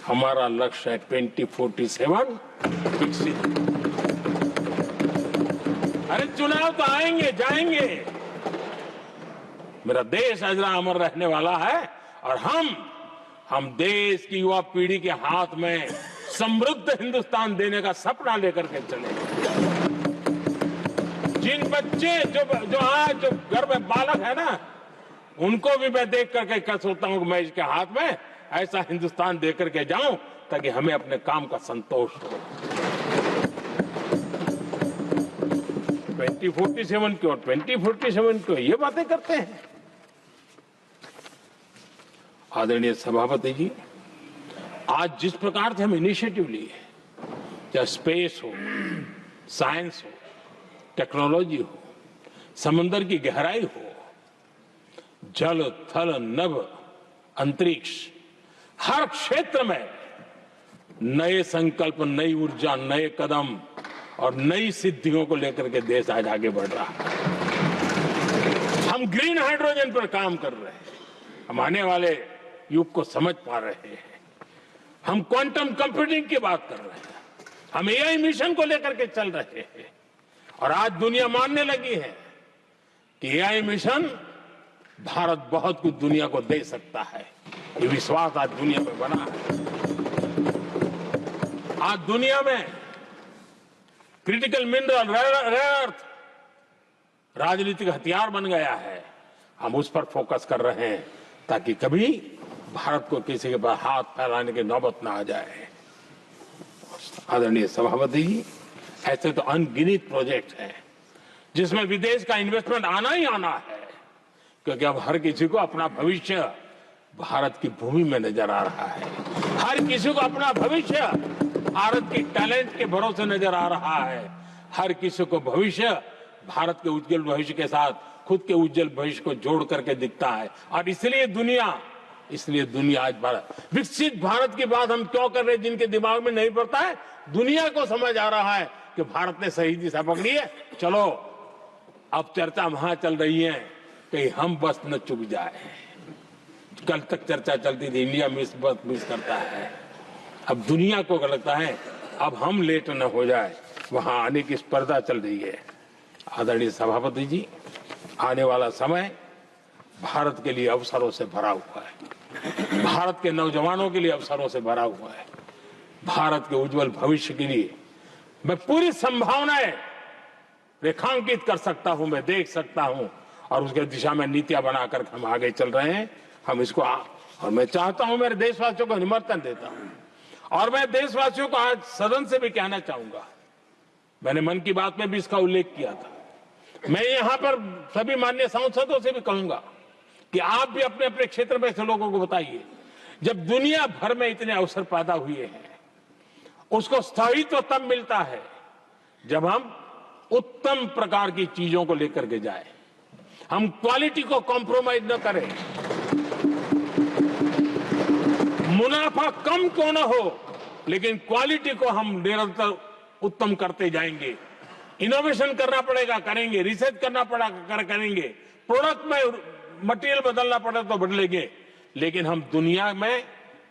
Speaker 3: हमारा लक्ष्य है 2047 विकसित। अरे चुनाव तो आएंगे जाएंगे, मेरा देश अजरा अमर रहने वाला है और हम देश की युवा पीढ़ी के हाथ में समृद्ध हिंदुस्तान देने का सपना लेकर के चलेंगे। जिन बच्चे जो आज जो घर में बालक है ना, उनको भी मैं देख करके क्या सोचता हूं कि मैं इसके हाथ में ऐसा हिंदुस्तान दे करके जाऊं ताकि हमें अपने काम का संतोष हो। 2047 क्यों, 2047 क्यों, ये बातें करते हैं। आदरणीय सभापति जी, आज जिस प्रकार से हम इनिशिएटिव लिए, चाहे स्पेस हो, साइंस हो, टेक्नोलॉजी हो, समंदर की गहराई हो, जल थल नभ अंतरिक्ष, हर क्षेत्र में नए संकल्प, नई ऊर्जा, नए कदम और नई सिद्धियों को लेकर के देश आज आगे बढ़ रहा है। हम ग्रीन हाइड्रोजन पर काम कर रहे हैं, हम आने वाले युग को समझ पा रहे हैं। हम क्वांटम कंप्यूटिंग की बात कर रहे हैं, हम एआई मिशन को लेकर के चल रहे हैं और आज दुनिया मानने लगी है कि एआई मिशन भारत बहुत कुछ दुनिया को दे सकता है। ये विश्वास आज दुनिया में बना है। आज दुनिया में क्रिटिकल मिनरल, रेयर अर्थ राजनीतिक हथियार बन गया है। हम उस पर फोकस कर रहे हैं ताकि कभी भारत को किसी के पास हाथ फैलाने की नौबत ना आ जाए। आदरणीय सभापति जी, ऐसे तो अनगिनत प्रोजेक्ट हैं जिसमें विदेश का इन्वेस्टमेंट आना ही आना है, क्योंकि अब हर किसी को अपना भविष्य भारत की भूमि में नजर आ रहा है। हर किसी को अपना भविष्य भारत के टैलेंट के भरोसे नजर आ रहा है। हर किसी को भविष्य भारत के उज्जवल भविष्य के साथ खुद के उज्जवल भविष्य को जोड़ करके दिखता है। और इसलिए दुनिया आज भारत, विकसित भारत की बात हम क्यों कर रहे हैं, जिनके दिमाग में नहीं पड़ता है, दुनिया को समझ आ रहा है कि भारत ने सही दिशा पकड़ी है। चलो अब चर्चा वहां चल रही है कि हम बस न चुक जाए। कल तक चर्चा चलती थी इंडिया मिस करता है। अब दुनिया को लगता है अब हम लेट न हो जाए, वहां आने की स्पर्धा चल रही है। आदरणीय सभापति जी, आने वाला समय भारत के लिए अवसरों से भरा हुआ है, भारत के नौजवानों के लिए अवसरों से भरा हुआ है। भारत के उज्जवल भविष्य के लिए मैं पूरी संभावनाएं रेखांकित कर सकता हूं, मैं देख सकता हूं, और उसके दिशा में नीतियां बनाकर हम आगे चल रहे हैं। हम इसको और मैं चाहता हूं, मेरे देशवासियों को निमंत्रण देता हूं, और मैं देशवासियों को आज सदन से भी कहना चाहूंगा, मैंने मन की बात में भी इसका उल्लेख किया था, मैं यहां पर सभी माननीय सांसदों से भी कहूंगा कि आप भी अपने अपने क्षेत्र में ऐसे लोगों को बताइए, जब दुनिया भर में इतने अवसर पैदा हुए हैं, उसको स्थायित्व तब मिलता है जब हम उत्तम प्रकार की चीजों को लेकर के जाए, हम क्वालिटी को कॉम्प्रोमाइज न करें। मुनाफा कम क्यों न हो, लेकिन क्वालिटी को हम निरंतर उत्तम करते जाएंगे। इनोवेशन करना पड़ेगा, करेंगे, रिसर्च करना पड़ेगा, करेंगे, प्रोडक्ट में मटेरियल बदलना पड़े तो बदलेंगे, लेकिन हम दुनिया में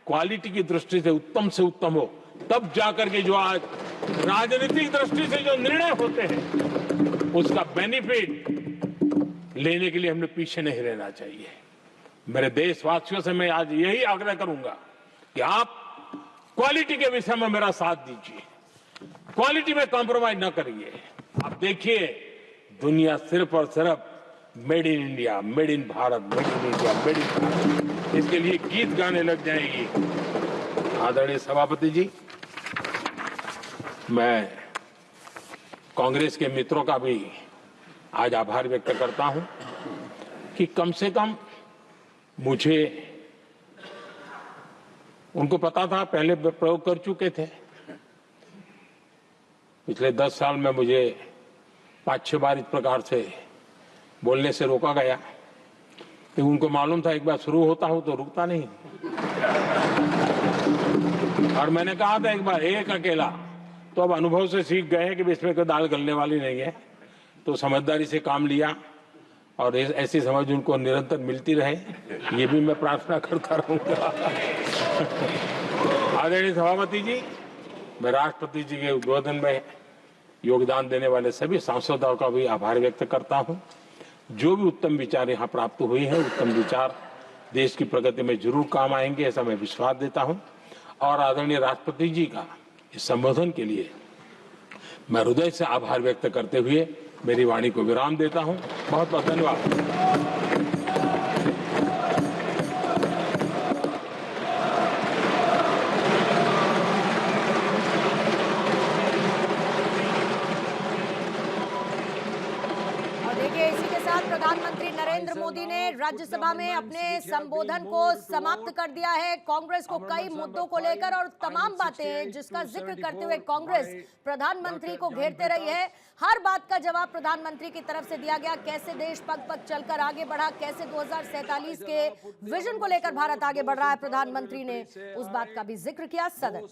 Speaker 3: क्वालिटी की दृष्टि से उत्तम हो, तब जाकर के जो आज राजनीतिक दृष्टि से जो निर्णय होते हैं उसका बेनिफिट लेने के लिए हमने पीछे नहीं रहना चाहिए। मेरे देशवासियों से मैं आज यही आग्रह करूंगा कि आप क्वालिटी के विषय में मेरा साथ दीजिए, क्वालिटी में कॉम्प्रोमाइज न करिए। आप देखिए, दुनिया सिर्फ और सिर्फ made in India, made in Bharat, made in India, made in Bharat, इसके लिए गीत गाने लग जाएगी। आदरणीय सभापति जी, मैं कांग्रेस के मित्रों का भी आज आभार व्यक्त करता हूं कि कम से कम मुझे, उनको पता था, पहले प्रयोग कर चुके थे, पिछले 10 साल में मुझे 5-6 बार इस प्रकार से बोलने से रोका गया, तो उनको मालूम था एक बार शुरू होता हूं तो रुकता नहीं। और मैंने कहा था एक बार, एक अकेला, तो अब अनुभव से सीख गए हैं कि इसमें कोई दाल गलने वाली नहीं है, तो समझदारी से काम लिया, और ऐसी समझ उनको निरंतर मिलती रहे, ये भी मैं प्रार्थना करता रहूंगा। आदरणीय सभापति जी, मैं राष्ट्रपति जी के उद्बोधन में योगदान देने वाले सभी सांसदों का भी आभार व्यक्त करता हूं। जो भी उत्तम विचार यहाँ प्राप्त हुए हैं, उत्तम विचार देश की प्रगति में जरूर काम आएंगे, ऐसा मैं विश्वास देता हूं। और आदरणीय राष्ट्रपति जी का इस संबोधन के लिए मैं हृदय से आभार व्यक्त करते हुए मेरी वाणी को विराम देता हूं। बहुत बहुत धन्यवाद।
Speaker 1: प्रधानमंत्री नरेंद्र मोदी ने राज्यसभा में अपने संबोधन को समाप्त कर दिया है। कांग्रेस को कई मुद्दों को लेकर और तमाम बातें जिसका जिक्र करते हुए कांग्रेस प्रधानमंत्री को घेरते रही है। हर बात का जवाब प्रधानमंत्री की तरफ से दिया गया। कैसे देश पग पग चलकर आगे बढ़ा, कैसे 2047 के विजन को लेकर भारत आगे बढ़ रहा है, प्रधानमंत्री ने उस बात का भी जिक्र किया। सदन